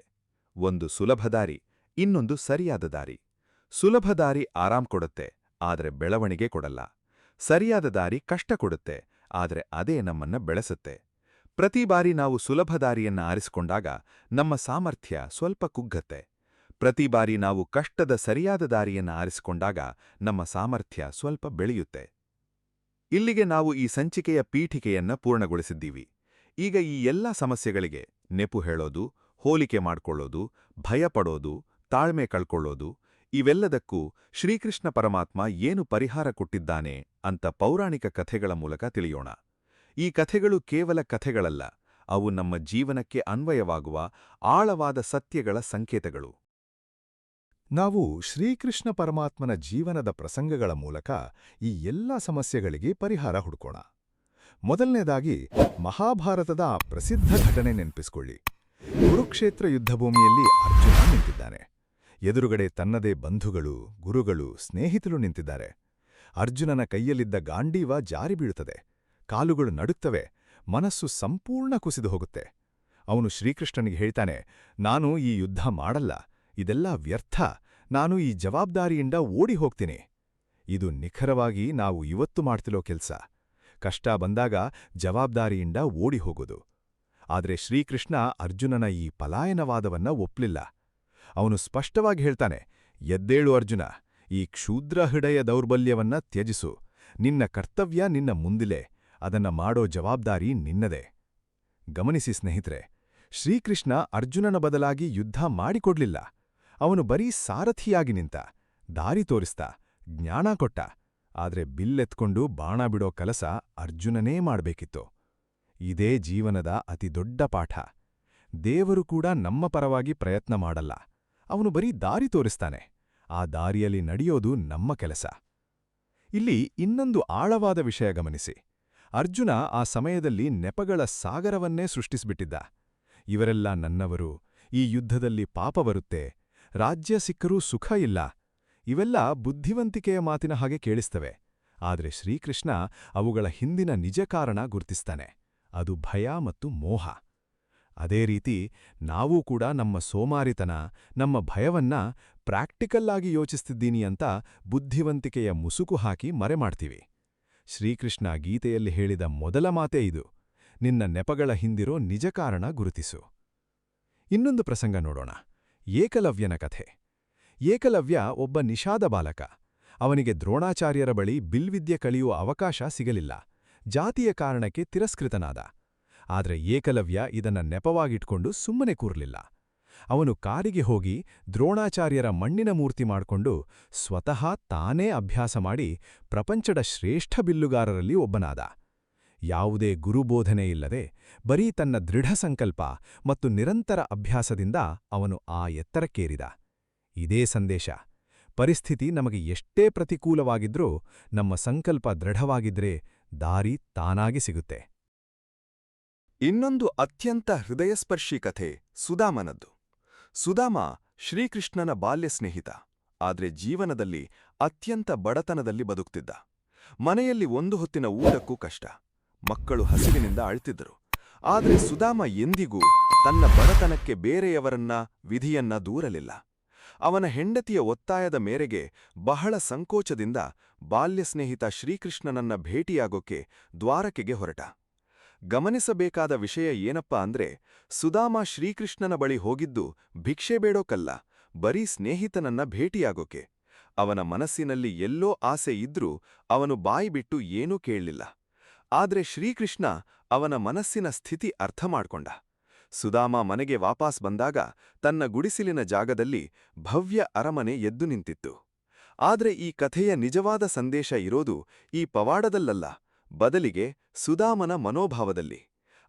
ಒಂದು ಸುಲಭ ದಾರಿ, ಇನ್ನೊಂದು ಸರಿಯಾದ ದಾರಿ. ಸುಲಭ ದಾರಿ ಆರಾಮ್ ಕೊಡುತ್ತೆ, ಆದರೆ ಬೆಳವಣಿಗೆ ಕೊಡಲ್ಲ. ಸರಿಯಾದ ದಾರಿ ಕಷ್ಟ ಕೊಡುತ್ತೆ, ಆದರೆ ಅದೇ ನಮ್ಮನ್ನ ಬೆಳೆಸುತ್ತೆ. ಪ್ರತಿ ಬಾರಿ ನಾವು ಸುಲಭ ದಾರಿಯನ್ನ ಆರಿಸಿಕೊಂಡಾಗ ನಮ್ಮ ಸಾಮರ್ಥ್ಯ ಸ್ವಲ್ಪ ಕುಗ್ಗತ್ತೆ. ಪ್ರತಿ ಬಾರಿ ನಾವು ಕಷ್ಟದ ಸರಿಯಾದ ದಾರಿಯನ್ನ ಆರಿಸಿಕೊಂಡಾಗ ನಮ್ಮ ಸಾಮರ್ಥ್ಯ ಸ್ವಲ್ಪ ಬೆಳೆಯುತ್ತೆ. ಇಲ್ಲಿಗೆ ನಾವು ಈ ಸಂಚಿಕೆಯ ಪೀಠಿಕೆಯನ್ನ ಪೂರ್ಣಗೊಳಿಸಿದ್ದೀವಿ. ಈಗ ಈ ಎಲ್ಲಾ ಸಮಸ್ಯೆಗಳಿಗೆ ನೆಪು ಹೇಳೋದು, ಹೋಲಿಕೆ ಮಾಡ್ಕೊಳ್ಳೋದು, ಭಯಪಡೋದು, ತಾಳ್ಮೆ ಕಳ್ಕೊಳ್ಳೋದು, ಇವೆಲ್ಲದಕ್ಕೂ ಶ್ರೀಕೃಷ್ಣ ಪರಮಾತ್ಮ ಏನು ಪರಿಹಾರ ಕೊಟ್ಟಿದ್ದಾನೆ ಅಂತ ಪೌರಾಣಿಕ ಕಥೆಗಳ ಮೂಲಕ ತಿಳಿಯೋಣ. ಈ ಕಥೆಗಳು ಕೇವಲ ಕಥೆಗಳಲ್ಲ, ಅವು ನಮ್ಮ ಜೀವನಕ್ಕೆ ಅನ್ವಯವಾಗುವ ಆಳವಾದ ಸತ್ಯಗಳ ಸಂಕೇತಗಳು. ನಾವು ಶ್ರೀಕೃಷ್ಣ ಪರಮಾತ್ಮನ ಜೀವನದ ಪ್ರಸಂಗಗಳ ಮೂಲಕ ಈ ಎಲ್ಲ ಸಮಸ್ಯೆಗಳಿಗೆ ಪರಿಹಾರ ಹುಡುಕೋಣ. ಮೊದಲನೇದಾಗಿ ಮಹಾಭಾರತದ ಆ ಪ್ರಸಿದ್ಧ ಘಟನೆ ನೆನಪಿಸ್ಕೊಳ್ಳಿ. ಕುರುಕ್ಷೇತ್ರ ಯುದ್ಧಭೂಮಿಯಲ್ಲಿ ಅರ್ಜುನ ನಿಂತಿದ್ದಾನೆ. ಎದುರುಗಡೆ ತನ್ನದೇ ಬಂಧುಗಳು, ಗುರುಗಳು, ಸ್ನೇಹಿತರು ನಿಂತಿದ್ದಾರೆ. ಅರ್ಜುನನ ಕೈಯಲ್ಲಿದ್ದ ಗಾಂಡೀವ ಜಾರಿ ಬೀಳುತ್ತದೆ. ಕಾಲುಗಳು ನಡುತ್ತವೆ, ಮನಸ್ಸು ಸಂಪೂರ್ಣ ಕುಸಿದು ಹೋಗುತ್ತೆ. ಅವನು ಶ್ರೀಕೃಷ್ಣನಿಗೆ ಹೇಳ್ತಾನೆ, ನಾನು ಈ ಯುದ್ಧ ಮಾಡಲ್ಲ, ಇದೆಲ್ಲ ವ್ಯರ್ಥ, ನಾನು ಈ ಜವಾಬ್ದಾರಿಯಿಂದ ಓಡಿ ಹೋಗ್ತೀನಿ. ಇದು ನಿಖರವಾಗಿ ನಾವು ಇವತ್ತು ಮಾಡ್ತಿರೋ ಕೆಲ್ಸ. ಕಷ್ಟ ಬಂದಾಗ ಜವಾಬ್ದಾರಿಯಿಂದ ಓಡಿ ಹೋಗೋದು. ಆದ್ರೆ ಶ್ರೀಕೃಷ್ಣ ಅರ್ಜುನನ ಈ ಪಲಾಯನವಾದವನ್ನ ಒಪ್ಲಿಲ್ಲ. ಅವನು ಸ್ಪಷ್ಟವಾಗಿ ಹೇಳ್ತಾನೆ, ಎದ್ದೇಳು ಅರ್ಜುನ, ಈ ಕ್ಷೂದ್ರ ಹೃದಯ ದೌರ್ಬಲ್ಯವನ್ನ ತ್ಯಜಿಸು. ನಿನ್ನ ಕರ್ತವ್ಯ ನಿನ್ನ ಮುಂದಿಲೆ, ಅದನ್ನ ಮಾಡೋ ಜವಾಬ್ದಾರಿ ನಿನ್ನದೇ. ಗಮನಿಸಿ ಸ್ನೇಹಿತರೆ, ಶ್ರೀಕೃಷ್ಣ ಅರ್ಜುನನ ಬದಲಾಗಿ ಯುದ್ಧ ಮಾಡಿಕೊಡ್ಲಿಲ್ಲ. ಅವನು ಬರೀ ಸಾರಥಿಯಾಗಿ ನಿಂತ, ದಾರಿ ತೋರಿಸ್ತ, ಜ್ಞಾನ ಕೊಟ್ಟ. ಆದ್ರೆ ಬಿಲ್ಲೆತ್ಕೊಂಡು ಬಾಣ ಬಿಡೋ ಕೆಲಸ ಅರ್ಜುನನೇ ಮಾಡ್ಬೇಕಿತ್ತು. ಇದೇ ಜೀವನದ ಅತಿದೊಡ್ಡ ಪಾಠ. ದೇವರು ಕೂಡ ನಮ್ಮ ಪರವಾಗಿ ಪ್ರಯತ್ನ ಮಾಡಲ್ಲ, ಅವನು ಬರೀ ದಾರಿ ತೋರಿಸ್ತಾನೆ. ಆ ದಾರಿಯಲ್ಲಿ ನಡೆಯೋದು ನಮ್ಮ ಕೆಲಸ. ಇಲ್ಲಿ ಇನ್ನೊಂದು ಆಳವಾದ ವಿಷಯ ಗಮನಿಸಿ. ಅರ್ಜುನ ಆ ಸಮಯದಲ್ಲಿ ನೆಪಗಳ ಸಾಗರವನ್ನೇ ಸೃಷ್ಟಿಸ್ಬಿಟ್ಟಿದ್ದ. ಇವರೆಲ್ಲ ನನ್ನವರು, ಈ ಯುದ್ಧದಲ್ಲಿ ಪಾಪ ಬರುತ್ತೆ, ರಾಜ್ಯ ಸಿಕ್ಕರೂ ಸುಖ ಇಲ್ಲ, ಇವೆಲ್ಲ ಬುದ್ಧಿವಂತಿಕೆಯ ಮಾತಿನ ಹಾಗೆ ಕೇಳಿಸ್ತವೆ. ಆದ್ರೆ ಶ್ರೀಕೃಷ್ಣ ಅವುಗಳ ಹಿಂದಿನ ನಿಜ ಕಾರಣ ಗುರ್ತಿಸ್ತಾನೆ. ಅದು ಭಯ ಮತ್ತು ಮೋಹ. ಅದೇ ರೀತಿ ನಾವೂ ಕೂಡ ನಮ್ಮ ಸೋಮಾರಿತನ, ನಮ್ಮ ಭಯವನ್ನ ಪ್ರಾಕ್ಟಿಕಲ್ಲಾಗಿ ಯೋಚಿಸ್ತಿದ್ದೀನಿ ಅಂತ ಬುದ್ಧಿವಂತಿಕೆಯ ಮುಸುಕು ಹಾಕಿ ಮರೆಮಾಡ್ತೀವಿ. ಶ್ರೀಕೃಷ್ಣ ಗೀತೆಯಲ್ಲಿ ಹೇಳಿದ ಮೊದಲ ಮಾತೇ ಇದು, ನಿನ್ನ ನೆಪಗಳ ಹಿಂದಿರೋ ನಿಜ ಕಾರಣ ಗುರುತಿಸು. ಇನ್ನೊಂದು ಪ್ರಸಂಗ ನೋಡೋಣ, ಏಕಲವ್ಯನ ಕಥೆ. ಏಕಲವ್ಯ ಒಬ್ಬ ನಿಷಾದ ಬಾಲಕ. ಅವನಿಗೆ ದ್ರೋಣಾಚಾರ್ಯರ ಬಳಿ ಬಿಲ್ವಿದ್ಯೆ ಕಲಿಯುವ ಅವಕಾಶ ಸಿಗಲಿಲ್ಲ. ಜಾತಿಯ ಕಾರಣಕ್ಕೆ ತಿರಸ್ಕೃತನಾದ. ಆದ್ರೆ ಏಕಲವ್ಯ ಇದನ್ನ ನೆಪವಾಗಿಟ್ಕೊಂಡು ಸುಮ್ಮನೆ ಕೂರ್ಲಿಲ್ಲ. ಅವನು ಕಾರಿಗೆ ಹೋಗಿ ದ್ರೋಣಾಚಾರ್ಯರ ಮಣ್ಣಿನ ಮೂರ್ತಿ ಮಾಡಿಕೊಂಡು ಸ್ವತಃ ತಾನೇ ಅಭ್ಯಾಸ ಮಾಡಿ ಪ್ರಪಂಚದ ಶ್ರೇಷ್ಠ ಬಿಲ್ಲುಗಾರರಲ್ಲಿ ಒಬ್ಬನಾದ. ಯಾವುದೇ ಗುರುಬೋಧನೆ ಇಲ್ಲದೆ ಬರೀ ತನ್ನ ದೃಢ ಸಂಕಲ್ಪ ಮತ್ತು ನಿರಂತರ ಅಭ್ಯಾಸದಿಂದ ಅವನು ಆ ಎತ್ತರಕ್ಕೇರಿದ. ಇದೇ ಸಂದೇಶ. ಪರಿಸ್ಥಿತಿ ನಮಗೆ ಎಷ್ಟೇ ಪ್ರತಿಕೂಲವಾಗಿದ್ರೂ ನಮ್ಮ ಸಂಕಲ್ಪ ದೃಢವಾಗಿದ್ರೆ ದಾರಿ ತಾನಾಗಿ ಸಿಗುತ್ತೆ. ಇನ್ನೊಂದು ಅತ್ಯಂತ ಹೃದಯಸ್ಪರ್ಶಿ ಕಥೆ ಸುದಾಮನದ್ದು. ಸುದಾಮ ಶ್ರೀಕೃಷ್ಣನ ಬಾಲ್ಯ ಸ್ನೇಹಿತ, ಆದ್ರೆ ಜೀವನದಲ್ಲಿ ಅತ್ಯಂತ ಬಡತನದಲ್ಲಿ ಬದುಕ್ತಿದ್ದ. ಮನೆಯಲ್ಲಿ ಒಂದು ಹೊತ್ತಿನ ಊಟಕ್ಕೂ ಕಷ್ಟ. ಮಕ್ಕಳು ಹಸಿವಿನಿಂದ ಅಳ್ತಿದ್ದರು. ಆದ್ರೆ ಸುದಾಮ ಎಂದಿಗೂ ತನ್ನ ಬಡತನಕ್ಕೆ ಬೇರೆಯವರನ್ನ, ವಿಧಿಯನ್ನ ದೂರಲಿಲ್ಲ. ಅವನ ಹೆಂಡತಿಯ ಒತ್ತಾಯದ ಮೇರೆಗೆ ಬಹಳ ಸಂಕೋಚದಿಂದ ಬಾಲ್ಯ ಸ್ನೇಹಿತ ಶ್ರೀಕೃಷ್ಣನನ್ನ ಭೇಟಿಯಾಗೋಕೆ ದ್ವಾರಕೆಗೆ ಹೊರಟ. ಗಮನಿಸಬೇಕಾದ ವಿಷಯ ಏನಪ್ಪಾ ಅಂದ್ರೆ, ಸುದಾಮ ಶ್ರೀಕೃಷ್ಣನ ಬಳಿ ಹೋಗಿದ್ದು ಭಿಕ್ಷೆ ಬೇಡೋಕಲ್ಲ, ಬರೀ ಸ್ನೇಹಿತನನ್ನ ಭೇಟಿಯಾಗೋಕೆ. ಅವನ ಮನಸ್ಸಿನಲ್ಲಿ ಎಲ್ಲೋ ಆಸೆ ಇದ್ರೂ ಅವನು ಬಾಯಿಬಿಟ್ಟು ಏನೂ ಕೇಳಲಿಲ್ಲ. ಆದ್ರೆ ಶ್ರೀಕೃಷ್ಣ ಅವನ ಮನಸ್ಸಿನ ಸ್ಥಿತಿ ಅರ್ಥ ಮಾಡ್ಕೊಂಡ. ಸುದಾಮ ಮನೆಗೆ ವಾಪಸ್ ಬಂದಾಗ ತನ್ನ ಗುಡಿಸಿಲಿನ ಜಾಗದಲ್ಲಿ ಭವ್ಯ ಅರಮನೆ ಎದ್ದು ನಿಂತಿತ್ತು. ಆದ್ರೆ ಈ ಕಥೆಯ ನಿಜವಾದ ಸಂದೇಶ ಇರೋದು ಈ ಪವಾಡದಲ್ಲಲ್ಲ, ಬದಲಿಗೆ ಸುದಾಮನ ಮನೋಭಾವದಲ್ಲಿ.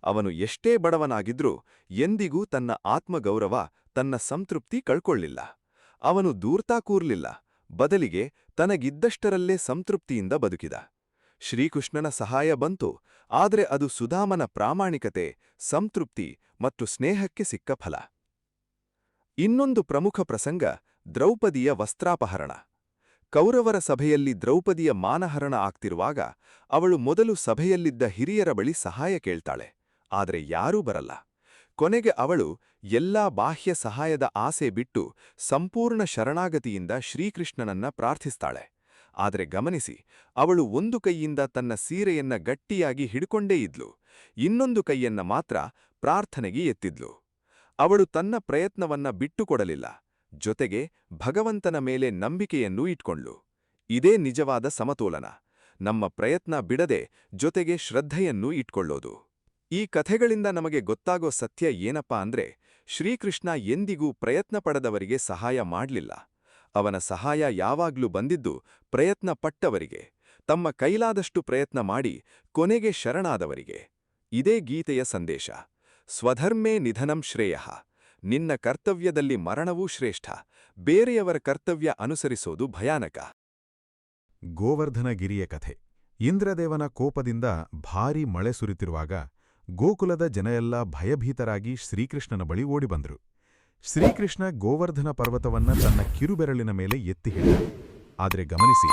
ಅವನು ಎಷ್ಟೇ ಬಡವನಾಗಿದ್ರೂ ಎಂದಿಗೂ ತನ್ನ ಆತ್ಮಗೌರವ, ತನ್ನ ಸಂತೃಪ್ತಿ ಕಳ್ಕೊಳ್ಳಿಲ್ಲ. ಅವನು ದೂರ್ತಾ ಕೂರ್ಲಿಲ್ಲ, ಬದಲಿಗೆ ತನಗಿದ್ದಷ್ಟರಲ್ಲೇ ಸಂತೃಪ್ತಿಯಿಂದ ಬದುಕಿದ. ಶ್ರೀಕೃಷ್ಣನ ಸಹಾಯ ಬಂತು, ಆದ್ರೆ ಅದು ಸುದಾಮನ ಪ್ರಾಮಾಣಿಕತೆ, ಸಂತೃಪ್ತಿ ಮತ್ತು ಸ್ನೇಹಕ್ಕೆ ಸಿಕ್ಕ ಫಲ. ಇನ್ನೊಂದು ಪ್ರಮುಖ ಪ್ರಸಂಗ ದ್ರೌಪದಿಯ ವಸ್ತ್ರಾಪಹರಣ. ಕೌರವರ ಸಭೆಯಲ್ಲಿ ದ್ರೌಪದಿಯ ಮಾನಹರಣ ಆಗ್ತಿರುವಾಗ ಅವಳು ಮೊದಲು ಸಭೆಯಲ್ಲಿದ್ದ ಹಿರಿಯರ ಬಳಿ ಸಹಾಯ ಕೇಳ್ತಾಳೆ. ಆದ್ರೆ ಯಾರೂ ಬರಲ್ಲ. ಕೊನೆಗೆ ಅವಳು ಎಲ್ಲಾ ಬಾಹ್ಯ ಸಹಾಯದ ಆಸೆ ಬಿಟ್ಟು ಸಂಪೂರ್ಣ ಶರಣಾಗತಿಯಿಂದ ಶ್ರೀಕೃಷ್ಣನನ್ನ ಪ್ರಾರ್ಥಿಸ್ತಾಳೆ. ಆದ್ರೆ ಗಮನಿಸಿ, ಅವಳು ಒಂದು ಕೈಯಿಂದ ತನ್ನ ಸೀರೆಯನ್ನ ಗಟ್ಟಿಯಾಗಿ ಹಿಡ್ಕೊಂಡೇ ಇದ್ಲು, ಇನ್ನೊಂದು ಕೈಯನ್ನ ಮಾತ್ರ ಪ್ರಾರ್ಥನೆಗೆ ಎತ್ತಿದ್ಲು. ಅವಳು ತನ್ನ ಪ್ರಯತ್ನವನ್ನ ಬಿಟ್ಟುಕೊಡಲಿಲ್ಲ, ಜೊತೆಗೆ ಭಗವಂತನ ಮೇಲೆ ನಂಬಿಕೆಯನ್ನೂ ಇಟ್ಕೊಂಡ್ಲು. ಇದೇ ನಿಜವಾದ ಸಮತೋಲನ, ನಮ್ಮ ಪ್ರಯತ್ನ ಬಿಡದೆ ಜೊತೆಗೆ ಶ್ರದ್ಧೆಯನ್ನೂ ಇಟ್ಕೊಳ್ಳೋದು. ಈ ಕಥೆಗಳಿಂದ ನಮಗೆ ಗೊತ್ತಾಗೋ ಸತ್ಯ ಏನಪ್ಪಾ ಅಂದ್ರೆ, ಶ್ರೀಕೃಷ್ಣ ಎಂದಿಗೂ ಪ್ರಯತ್ನ ಪಡೆದವರಿಗೆ ಸಹಾಯ ಮಾಡ್ಲಿಲ್ಲ. ಅವನ ಸಹಾಯ ಯಾವಾಗ್ಲೂ ಬಂದಿದ್ದು ಪ್ರಯತ್ನ ಪಟ್ಟವರಿಗೆ, ತಮ್ಮ ಕೈಲಾದಷ್ಟು ಪ್ರಯತ್ನ ಮಾಡಿ ಕೊನೆಗೆ ಶರಣಾದವರಿಗೆ. ಇದೇ ಗೀತೆಯ ಸಂದೇಶ. ಸ್ವಧರ್ಮೇ ನಿಧನಂ ಶ್ರೇಯಃ. ನಿನ್ನ ಕರ್ತವ್ಯದಲ್ಲಿ ಮರಣವೂ ಶ್ರೇಷ್ಠ, ಬೇರೆಯವರ ಕರ್ತವ್ಯ ಅನುಸರಿಸೋದು ಭಯಾನಕ. ಗೋವರ್ಧನಗಿರಿಯ ಕಥೆ. ಇಂದ್ರದೇವನ ಕೋಪದಿಂದ ಭಾರೀ ಮಳೆ ಸುರಿತಿರುವಾಗ ಗೋಕುಲದ ಜನರೆಲ್ಲ ಭಯಭೀತರಾಗಿ ಶ್ರೀಕೃಷ್ಣನ ಬಳಿ ಓಡಿಬಂದರು. ಶ್ರೀಕೃಷ್ಣ ಗೋವರ್ಧನ ಪರ್ವತವನ್ನ ತನ್ನ ಕಿರುಬೆರಳಿನ ಮೇಲೆ ಎತ್ತಿ ಹಿಡಿದ. ಆದರೆ ಗಮನಿಸಿ,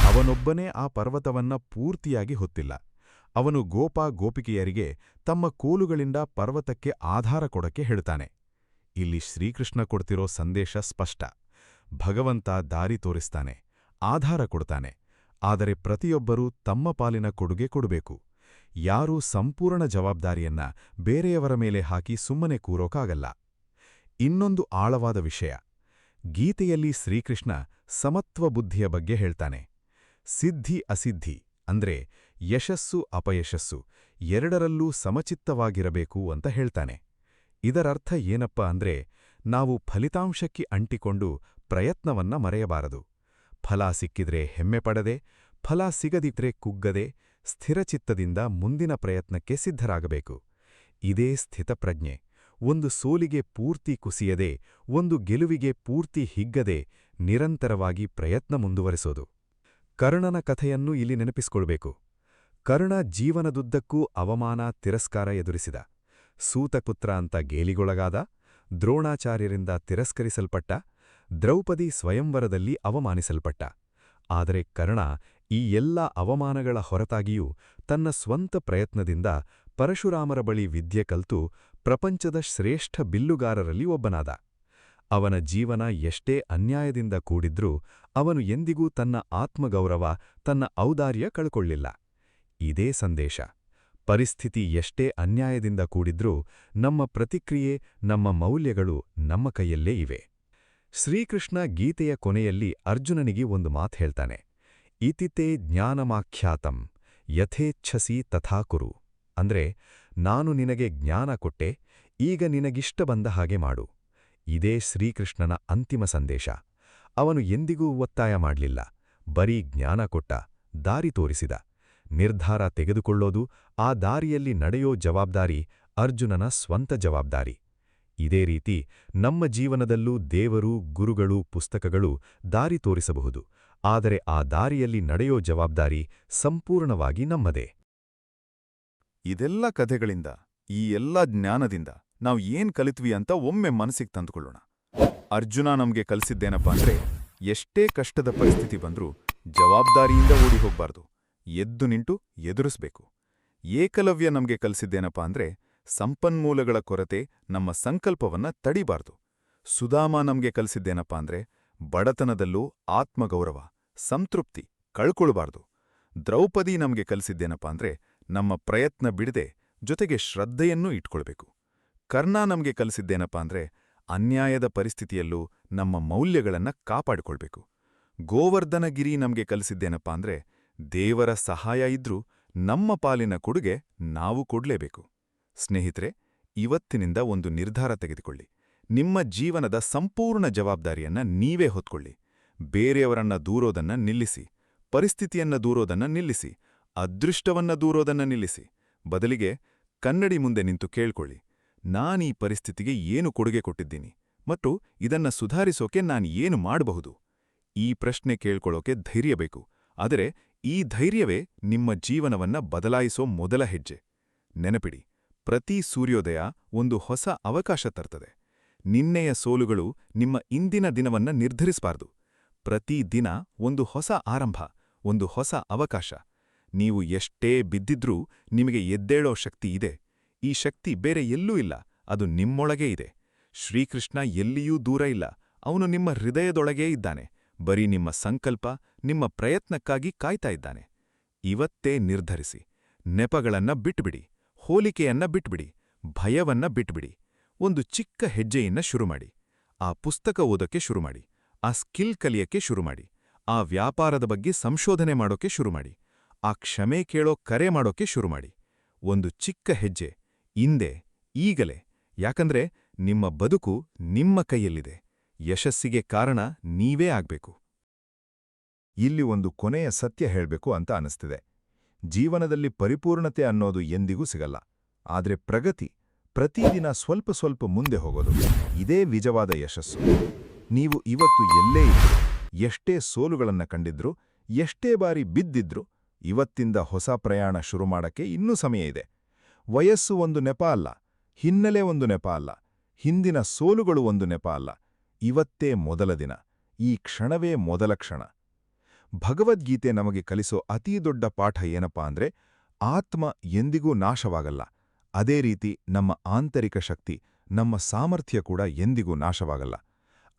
ಅವನೊಬ್ಬನೇ ಆ ಪರ್ವತವನ್ನ ಪೂರ್ತಿಯಾಗಿ ಹೊತ್ತಿಲ್ಲ. ಅವನು ಗೋಪಿಕೆಯರಿಗೆ ತಮ್ಮ ಕೋಲುಗಳಿಂದ ಪರ್ವತಕ್ಕೆ ಆಧಾರ ಕೊಡಕ್ಕೆ ಹೇಳ್ತಾನೆ. ಇಲ್ಲಿ ಶ್ರೀಕೃಷ್ಣ ಕೊಡ್ತಿರೋ ಸಂದೇಶ ಸ್ಪಷ್ಟ. ಭಗವಂತ ದಾರಿ ತೋರಿಸ್ತಾನೆ, ಆಧಾರ ಕೊಡ್ತಾನೆ, ಆದರೆ ಪ್ರತಿಯೊಬ್ಬರೂ ತಮ್ಮ ಪಾಲಿನ ಕೊಡುಗೆ ಕೊಡಬೇಕು. ಯಾರೂ ಸಂಪೂರ್ಣ ಜವಾಬ್ದಾರಿಯನ್ನ ಬೇರೆಯವರ ಮೇಲೆ ಹಾಕಿ ಸುಮ್ಮನೆ ಕೂರೋಕಾಗಲ್ಲ. ಇನ್ನೊಂದು ಆಳವಾದ ವಿಷಯ. ಗೀತೆಯಲ್ಲಿ ಶ್ರೀಕೃಷ್ಣ ಸಮತ್ವ ಬುದ್ಧಿಯ ಬಗ್ಗೆ ಹೇಳ್ತಾನೆ. ಸಿದ್ಧಿ ಅಸಿದ್ಧಿ ಅಂದ್ರೆ ಯಶಸ್ಸು ಅಪಯಶಸ್ಸು ಎರಡರಲ್ಲೂ ಸಮಚಿತ್ತವಾಗಿರಬೇಕು ಅಂತ ಹೇಳ್ತಾನೆ. ಇದರರ್ಥ ಏನಪ್ಪ ಅಂದ್ರೆ, ನಾವು ಫಲಿತಾಂಶಕ್ಕೆ ಅಂಟಿಕೊಂಡು ಪ್ರಯತ್ನವನ್ನ ಮರೆಯಬಾರದು. ಫಲ ಸಿಕ್ಕಿದ್ರೆ ಹೆಮ್ಮೆ ಪಡದೆ, ಫಲ ಸಿಗದಿದ್ರೆ ಕುಗ್ಗದೆ, ಸ್ಥಿರಚಿತ್ತದಿಂದ ಮುಂದಿನ ಪ್ರಯತ್ನಕ್ಕೆ ಸಿದ್ಧರಾಗಬೇಕು. ಇದೇ ಸ್ಥಿತಪ್ರಜ್ಞೆ. ಒಂದು ಸೋಲಿಗೆ ಪೂರ್ತಿ ಕುಸಿಯದೆ, ಒಂದು ಗೆಲುವಿಗೆ ಪೂರ್ತಿ ಹಿಗ್ಗದೆ ನಿರಂತರವಾಗಿ ಪ್ರಯತ್ನ ಮುಂದುವರೆಸೋದು. ಕರ್ಣನ ಕಥೆಯನ್ನು ಇಲ್ಲಿ ನೆನಪಿಸಿಕೊಳ್ಬೇಕು. ಕರ್ಣ ಜೀವನದುದ್ದಕ್ಕೂ ಅವಮಾನ, ತಿರಸ್ಕಾರ ಎದುರಿಸಿದ. ಸೂತಪುತ್ರ ಅಂತ ಗೇಲಿಗೊಳಗಾದ, ದ್ರೋಣಾಚಾರ್ಯರಿಂದ ತಿರಸ್ಕರಿಸಲ್ಪಟ್ಟ, ದ್ರೌಪದಿ ಸ್ವಯಂವರದಲ್ಲಿ ಅವಮಾನಿಸಲ್ಪಟ್ಟ. ಆದರೆ ಕರ್ಣ ಈ ಎಲ್ಲ ಅವಮಾನಗಳ ಹೊರತಾಗಿಯೂ ತನ್ನ ಸ್ವಂತ ಪ್ರಯತ್ನದಿಂದ ಪರಶುರಾಮರ ಬಳಿ ವಿದ್ಯೆ ಕಲ್ತು ಪ್ರಪಂಚದ ಶ್ರೇಷ್ಠ ಬಿಲ್ಲುಗಾರರಲ್ಲಿ ಒಬ್ಬನಾದ. ಅವನ ಜೀವನ ಎಷ್ಟೇ ಅನ್ಯಾಯದಿಂದ ಕೂಡಿದ್ರೂ ಅವನು ಎಂದಿಗೂ ತನ್ನ ಆತ್ಮಗೌರವ, ತನ್ನ ಔದಾರ್ಯ ಕಳ್ಕೊಳ್ಳಿಲ್ಲ. ಇದೇ ಸಂದೇಶ. ಪರಿಸ್ಥಿತಿ ಎಷ್ಟೇ ಅನ್ಯಾಯದಿಂದ ಕೂಡಿದ್ರೂ ನಮ್ಮ ಪ್ರತಿಕ್ರಿಯೆ, ನಮ್ಮ ಮೌಲ್ಯಗಳು ನಮ್ಮ ಕೈಯಲ್ಲೇ ಇವೆ. ಶ್ರೀಕೃಷ್ಣ ಗೀತೆಯ ಕೊನೆಯಲ್ಲಿ ಅರ್ಜುನನಿಗೆ ಒಂದು ಮಾತು ಹೇಳ್ತಾನೆ. ಇತಿತೆ ಜ್ಞಾನಮಾಖ್ಯಾತಂ ಯಥೇಚ್ಛಸಿ ತಥಾ ಕುರು. ಅಂದ್ರೆ, ನಾನು ನಿನಗೆ ಜ್ಞಾನ ಕೊಟ್ಟೆ, ಈಗ ನಿನಗಿಷ್ಟ ಬಂದ ಹಾಗೆ ಮಾಡು. ಇದೇ ಶ್ರೀಕೃಷ್ಣನ ಅಂತಿಮ ಸಂದೇಶ. ಅವನು ಎಂದಿಗೂ ಒತ್ತಾಯ ಮಾಡಲಿಲ್ಲ, ಬರೀ ಜ್ಞಾನ ಕೊಟ್ಟ, ದಾರಿ ತೋರಿಸಿದ. ನಿರ್ಧಾರ ತೆಗೆದುಕೊಳ್ಳೋದು, ಆ ದಾರಿಯಲ್ಲಿ ನಡೆಯೋ ಜವಾಬ್ದಾರಿ ಅರ್ಜುನನ ಸ್ವಂತ ಜವಾಬ್ದಾರಿ. ಇದೇ ರೀತಿ ನಮ್ಮ ಜೀವನದಲ್ಲೂ ದೇವರು, ಗುರುಗಳು, ಪುಸ್ತಕಗಳು ದಾರಿ ತೋರಿಸಬಹುದು, ಆದರೆ ಆ ದಾರಿಯಲ್ಲಿ ನಡೆಯೋ ಜವಾಬ್ದಾರಿ ಸಂಪೂರ್ಣವಾಗಿ ನಮ್ಮದೇ. ಇದೆಲ್ಲ ಕಥೆಗಳಿಂದ, ಈ ಎಲ್ಲ ಜ್ಞಾನದಿಂದ ನಾವು ಏನ್ ಕಲಿತ್ವಿ ಅಂತ ಒಮ್ಮೆ ಮನಸ್ಸಿಗೆ ತಂದುಕೊಳ್ಳೋಣ. ಅರ್ಜುನ ನಮ್ಗೆ ಕಲಿಸಿದ್ದೇನಪ್ಪ ಅಂದ್ರೆ, ಎಷ್ಟೇ ಕಷ್ಟದ ಪರಿಸ್ಥಿತಿ ಬಂದ್ರೂ ಜವಾಬ್ದಾರಿಯಿಂದ ಓಡಿ ಹೋಗ್ಬಾರ್ದು, ಎದ್ದು ನಿಂತು ಎದುರಿಸ್ಬೇಕು. ಏಕಲವ್ಯ ನಮ್ಗೆ ಕಲಿಸಿದ್ದೇನಪ್ಪ ಅಂದ್ರೆ, ಸಂಪನ್ಮೂಲಗಳ ಕೊರತೆ ನಮ್ಮ ಸಂಕಲ್ಪವನ್ನ ತಡಿಬಾರ್ದು. ಸುಧಾಮ ನಮ್ಗೆ ಕಲಿಸಿದ್ದೇನಪ್ಪ ಅಂದ್ರೆ, ಬಡತನದಲ್ಲೂ ಆತ್ಮಗೌರವ, ಸಂತೃಪ್ತಿ ಕಳ್ಕೊಳ್ಬಾರ್ದು. ದ್ರೌಪದಿ ನಮ್ಗೆ ಕಲಿಸಿದ್ದೇನಪ್ಪ ಅಂದ್ರೆ, ನಮ್ಮ ಪ್ರಯತ್ನ ಬಿಡದೆ ಜೊತೆಗೆ ಶ್ರದ್ಧೆಯನ್ನೂ ಇಟ್ಕೊಳ್ಬೇಕು. ಕರ್ಣ ನಮ್ಗೆ ಕಲಿಸಿದ್ದೇನಪ್ಪ ಅಂದ್ರೆ, ಅನ್ಯಾಯದ ಪರಿಸ್ಥಿತಿಯಲ್ಲೂ ನಮ್ಮ ಮೌಲ್ಯಗಳನ್ನ ಕಾಪಾಡಿಕೊಳ್ಬೇಕು. ಗೋವರ್ಧನಗಿರಿ ನಮ್ಗೆ ಕಲಿಸಿದ್ದೇನಪ್ಪ ಅಂದ್ರೆ, ದೇವರ ಸಹಾಯ ಇದ್ರೂ ನಮ್ಮ ಪಾಲಿನ ಕೊಡುಗೆ ನಾವು ಕೊಡ್ಲೇಬೇಕು. ಸ್ನೇಹಿತರೆ, ಇವತ್ತಿನಿಂದ ಒಂದು ನಿರ್ಧಾರ ತೆಗೆದುಕೊಳ್ಳಿ. ನಿಮ್ಮ ಜೀವನದ ಸಂಪೂರ್ಣ ಜವಾಬ್ದಾರಿಯನ್ನ ನೀವೇ ಹೊತ್ಕೊಳ್ಳಿ. ಬೇರೆಯವರನ್ನ ದೂರೋದನ್ನ ನಿಲ್ಲಿಸಿ, ಪರಿಸ್ಥಿತಿಯನ್ನ ದೂರೋದನ್ನ ನಿಲ್ಲಿಸಿ, ಅದೃಷ್ಟವನ್ನ ದೂರೋದನ್ನ ನಿಲ್ಲಿಸಿ. ಬದಲಿಗೆ ಕನ್ನಡಿ ಮುಂದೆ ನಿಂತು ಕೇಳ್ಕೊಳ್ಳಿ, ನಾನೀ ಪರಿಸ್ಥಿತಿಗೆ ಏನು ಕೊಡುಗೆ ಕೊಟ್ಟಿದ್ದೀನಿ ಮತ್ತು ಇದನ್ನ ಸುಧಾರಿಸೋಕೆ ನಾನು ಏನು ಮಾಡಬಹುದು? ಈ ಪ್ರಶ್ನೆ ಕೇಳ್ಕೊಳ್ಳೋಕೆ ಧೈರ್ಯ ಬೇಕು. ಆದರೆ ಈ ಧೈರ್ಯವೇ ನಿಮ್ಮ ಜೀವನವನ್ನ ಬದಲಾಯಿಸೋ ಮೊದಲ ಹೆಜ್ಜೆ. ನೆನಪಿಡಿ, ಪ್ರತಿ ಸೂರ್ಯೋದಯ ಒಂದು ಹೊಸ ಅವಕಾಶ ತರ್ತದೆ. ನಿನ್ನೆಯ ಸೋಲುಗಳು ನಿಮ್ಮ ಇಂದಿನ ದಿನವನ್ನ ನಿರ್ಧರಿಸಬಾರ್ದು. ಪ್ರತಿ ದಿನ ಒಂದು ಹೊಸ ಆರಂಭ, ಒಂದು ಹೊಸ ಅವಕಾಶ. ನೀವು ಎಷ್ಟೇ ಬಿದ್ದಿದ್ರೂ ನಿಮಗೆ ಎದ್ದೇಳೋ ಶಕ್ತಿ ಇದೆ. ಈ ಶಕ್ತಿ ಬೇರೆ ಎಲ್ಲೂ ಇಲ್ಲ, ಅದು ನಿಮ್ಮೊಳಗೇ ಇದೆ. ಶ್ರೀಕೃಷ್ಣ ಎಲ್ಲಿಯೂ ದೂರ ಇಲ್ಲ, ಅವನು ನಿಮ್ಮ ಹೃದಯದೊಳಗೇ ಇದ್ದಾನೆ. ಬರೀ ನಿಮ್ಮ ಸಂಕಲ್ಪ, ನಿಮ್ಮ ಪ್ರಯತ್ನಕ್ಕಾಗಿ ಕಾಯ್ತಾ ಇದ್ದಾನೆ. ಇವತ್ತೇ ನಿರ್ಧರಿಸಿ. ನೆಪಗಳನ್ನ ಬಿಟ್ಬಿಡಿ, ಹೋಲಿಕೆಯನ್ನ ಬಿಟ್ಬಿಡಿ, ಭಯವನ್ನ ಬಿಟ್ಬಿಡಿ. ಒಂದು ಚಿಕ್ಕ ಹೆಜ್ಜೆಯನ್ನ ಶುರುಮಾಡಿ. ಆ ಪುಸ್ತಕ ಓದೋಕೆ ಶುರುಮಾಡಿ, ಆ ಸ್ಕಿಲ್ ಕಲಿಯಕ್ಕೆ ಶುರುಮಾಡಿ, ಆ ವ್ಯಾಪಾರದ ಬಗ್ಗೆ ಸಂಶೋಧನೆ ಮಾಡೋಕೆ ಶುರುಮಾಡಿ, ಆ ಕ್ಷಮೆ ಕೇಳೋ ಕರೆ ಮಾಡೋಕೆ ಶುರುಮಾಡಿ. ಒಂದು ಚಿಕ್ಕ ಹೆಜ್ಜೆ, ಇಂದೆ, ಈಗಲೇ. ಯಾಕಂದ್ರೆ ನಿಮ್ಮ ಬದುಕು ನಿಮ್ಮ ಕೈಯಲ್ಲಿದೆ. ಯಶಸ್ಸಿಗೆ ಕಾರಣ ನೀವೇ ಆಗ್ಬೇಕು. ಇಲ್ಲಿ ಒಂದು ಕೊನೆಯ ಸತ್ಯ ಹೇಳ್ಬೇಕು ಅಂತ ಅನಿಸ್ತಿದೆ. ಜೀವನದಲ್ಲಿ ಪರಿಪೂರ್ಣತೆ ಅನ್ನೋದು ಎಂದಿಗೂ ಸಿಗಲ್ಲ. ಆದ್ರೆ ಪ್ರಗತಿ, ಪ್ರತಿದಿನ ಸ್ವಲ್ಪ ಸ್ವಲ್ಪ ಮುಂದೆ ಹೋಗೋದು, ಇದೇ ನಿಜವಾದ ಯಶಸ್ಸು. ನೀವು ಇವತ್ತು ಎಲ್ಲೇ ಇದ್ರು, ಎಷ್ಟೇ ಸೋಲುಗಳನ್ನ ಕಂಡಿದ್ರು, ಎಷ್ಟೇ ಬಾರಿ ಬಿದ್ದಿದ್ರು, ಇವತ್ತಿಂದ ಹೊಸ ಪ್ರಯಾಣ ಶುರು ಮಾಡಕ್ಕೆ ಇನ್ನೂ ಸಮಯ ಇದೆ. ವಯಸ್ಸು ಒಂದು ನೆಪ ಅಲ್ಲ, ಹಿನ್ನೆಲೆ ಒಂದು ನೆಪ ಅಲ್ಲ, ಹಿಂದಿನ ಸೋಲುಗಳು ಒಂದು ನೆಪ ಅಲ್ಲ. ಇವತ್ತೇ ಮೊದಲ ದಿನ, ಈ ಕ್ಷಣವೇ ಮೊದಲ ಕ್ಷಣ. ಭಗವದ್ಗೀತೆ ನಮಗೆ ಕಲಿಸೋ ಅತೀ ದೊಡ್ಡ ಪಾಠ ಏನಪ್ಪಾ ಅಂದ್ರೆ, ಆತ್ಮ ಎಂದಿಗೂ ನಾಶವಾಗಲ್ಲ. ಅದೇ ರೀತಿ ನಮ್ಮ ಆಂತರಿಕ ಶಕ್ತಿ, ನಮ್ಮ ಸಾಮರ್ಥ್ಯ ಕೂಡ ಎಂದಿಗೂ ನಾಶವಾಗಲ್ಲ.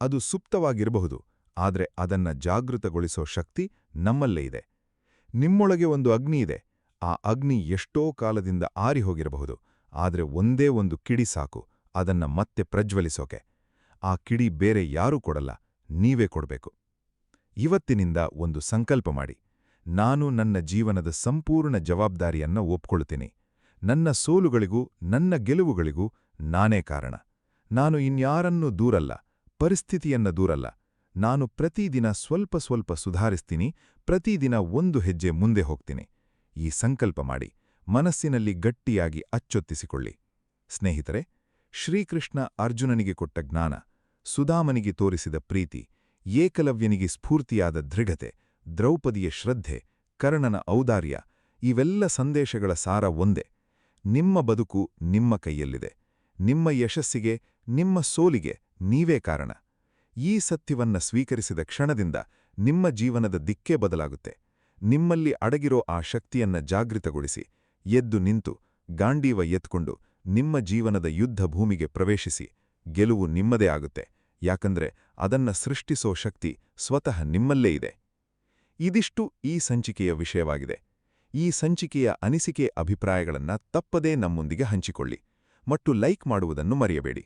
ಅದು ಸುಪ್ತವಾಗಿರಬಹುದು, ಆದ್ರೆ ಅದನ್ನ ಜಾಗೃತಗೊಳಿಸೋ ಶಕ್ತಿ ನಮ್ಮಲ್ಲೇ ಇದೆ. ನಿಮ್ಮೊಳಗೆ ಒಂದು ಅಗ್ನಿ ಇದೆ. ಆ ಅಗ್ನಿ ಎಷ್ಟೋ ಕಾಲದಿಂದ ಆರಿಹೋಗಿರಬಹುದು, ಆದ್ರೆ ಒಂದೇ ಒಂದು ಕಿಡಿ ಸಾಕು ಅದನ್ನ ಮತ್ತೆ ಪ್ರಜ್ವಲಿಸೋಕೆ. ಆ ಕಿಡಿ ಬೇರೆ ಯಾರೂ ಕೊಡಲ್ಲ, ನೀವೇ ಕೊಡ್ಬೇಕು. ಇವತ್ತಿನಿಂದ ಒಂದು ಸಂಕಲ್ಪ ಮಾಡಿ, ನಾನು ನನ್ನ ಜೀವನದ ಸಂಪೂರ್ಣ ಜವಾಬ್ದಾರಿಯನ್ನ ಒಪ್ಕೊಳ್ತೀನಿ. ನನ್ನ ಸೋಲುಗಳಿಗೂ ನನ್ನ ಗೆಲುವುಗಳಿಗೂ ನಾನೇ ಕಾರಣ. ನಾನು ಇನ್ಯಾರನ್ನೂ ದೂರಲ್ಲ, ಪರಿಸ್ಥಿತಿಯನ್ನ ದೂರಲ್ಲ. ನಾನು ಪ್ರತಿದಿನ ಸ್ವಲ್ಪ ಸ್ವಲ್ಪ ಸುಧಾರಿಸ್ತೀನಿ, ಪ್ರತಿದಿನ ಒಂದು ಹೆಜ್ಜೆ ಮುಂದೆ ಹೋಗ್ತೀನಿ. ಈ ಸಂಕಲ್ಪ ಮಾಡಿ ಮನಸ್ಸಿನಲ್ಲಿ ಗಟ್ಟಿಯಾಗಿ ಅಚ್ಚೊತ್ತಿಸಿಕೊಳ್ಳಿ. ಸ್ನೇಹಿತರೆ, ಶ್ರೀಕೃಷ್ಣ ಅರ್ಜುನನಿಗೆ ಕೊಟ್ಟ ಜ್ಞಾನ, ಸುಧಾಮನಿಗೆ ತೋರಿಸಿದ ಪ್ರೀತಿ, ಏಕಲವ್ಯನಿಗೆ ಸ್ಫೂರ್ತಿಯಾದ ದೃಢತೆ, ದ್ರೌಪದಿಯ ಶ್ರದ್ಧೆ, ಕರ್ಣನ ಔದಾರ್ಯ, ಇವೆಲ್ಲ ಸಂದೇಶಗಳ ಸಾರ ಒಂದೇ. ನಿಮ್ಮ ಬದುಕು ನಿಮ್ಮ ಕೈಯಲ್ಲಿದೆ. ನಿಮ್ಮ ಯಶಸ್ಸಿಗೆ, ನಿಮ್ಮ ಸೋಲಿಗೆ ನೀವೇ ಕಾರಣ. ಈ ಸತ್ಯವನ್ನ ಸ್ವೀಕರಿಸಿದ ಕ್ಷಣದಿಂದ ನಿಮ್ಮ ಜೀವನದ ದಿಕ್ಕೇ ಬದಲಾಗುತ್ತೆ. ನಿಮ್ಮಲ್ಲಿ ಅಡಗಿರೋ ಆ ಶಕ್ತಿಯನ್ನ ಜಾಗೃತಗೊಳಿಸಿ, ಎದ್ದು ನಿಂತು, ಗಾಂಡೀವ ಎತ್ಕೊಂಡು ನಿಮ್ಮ ಜೀವನದ ಯುದ್ಧ ಭೂಮಿಗೆ ಪ್ರವೇಶಿಸಿ. ಗೆಲುವು ನಿಮ್ಮದೇ ಆಗುತ್ತೆ, ಯಾಕಂದ್ರೆ ಅದನ್ನ ಸೃಷ್ಟಿಸೋ ಶಕ್ತಿ ಸ್ವತಃ ನಿಮ್ಮಲ್ಲೇ ಇದೆ. ಇದಿಷ್ಟು ಈ ಸಂಚಿಕೆಯ ವಿಷಯವಾಗಿದೆ. ಈ ಸಂಚಿಕೆಯ ಅನಿಸಿಕೆ ಅಭಿಪ್ರಾಯಗಳನ್ನ ತಪ್ಪದೇ ನಮ್ಮೊಂದಿಗೆ ಹಂಚಿಕೊಳ್ಳಿ ಮತ್ತು ಲೈಕ್ ಮಾಡುವುದನ್ನು ಮರೆಯಬೇಡಿ.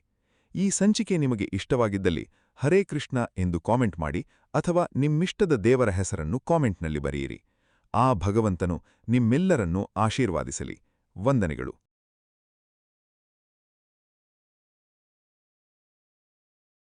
ಈ ಸಂಚಿಕೆ ನಿಮಗೆ ಇಷ್ಟವಾಗಿದ್ದಲ್ಲಿ ಹರೇ ಕೃಷ್ಣ ಎಂದು ಕಾಮೆಂಟ್ ಮಾಡಿ ಅಥವಾ ನಿಮ್ಮಿಷ್ಟದ ದೇವರ ಹೆಸರನ್ನು ಕಾಮೆಂಟ್ನಲ್ಲಿ ಬರೆಯಿರಿ. ಆ ಭಗವಂತನು ನಿಮ್ಮೆಲ್ಲರನ್ನೂ ಆಶೀರ್ವಾದಿಸಲಿ. ವಂದನೆಗಳು.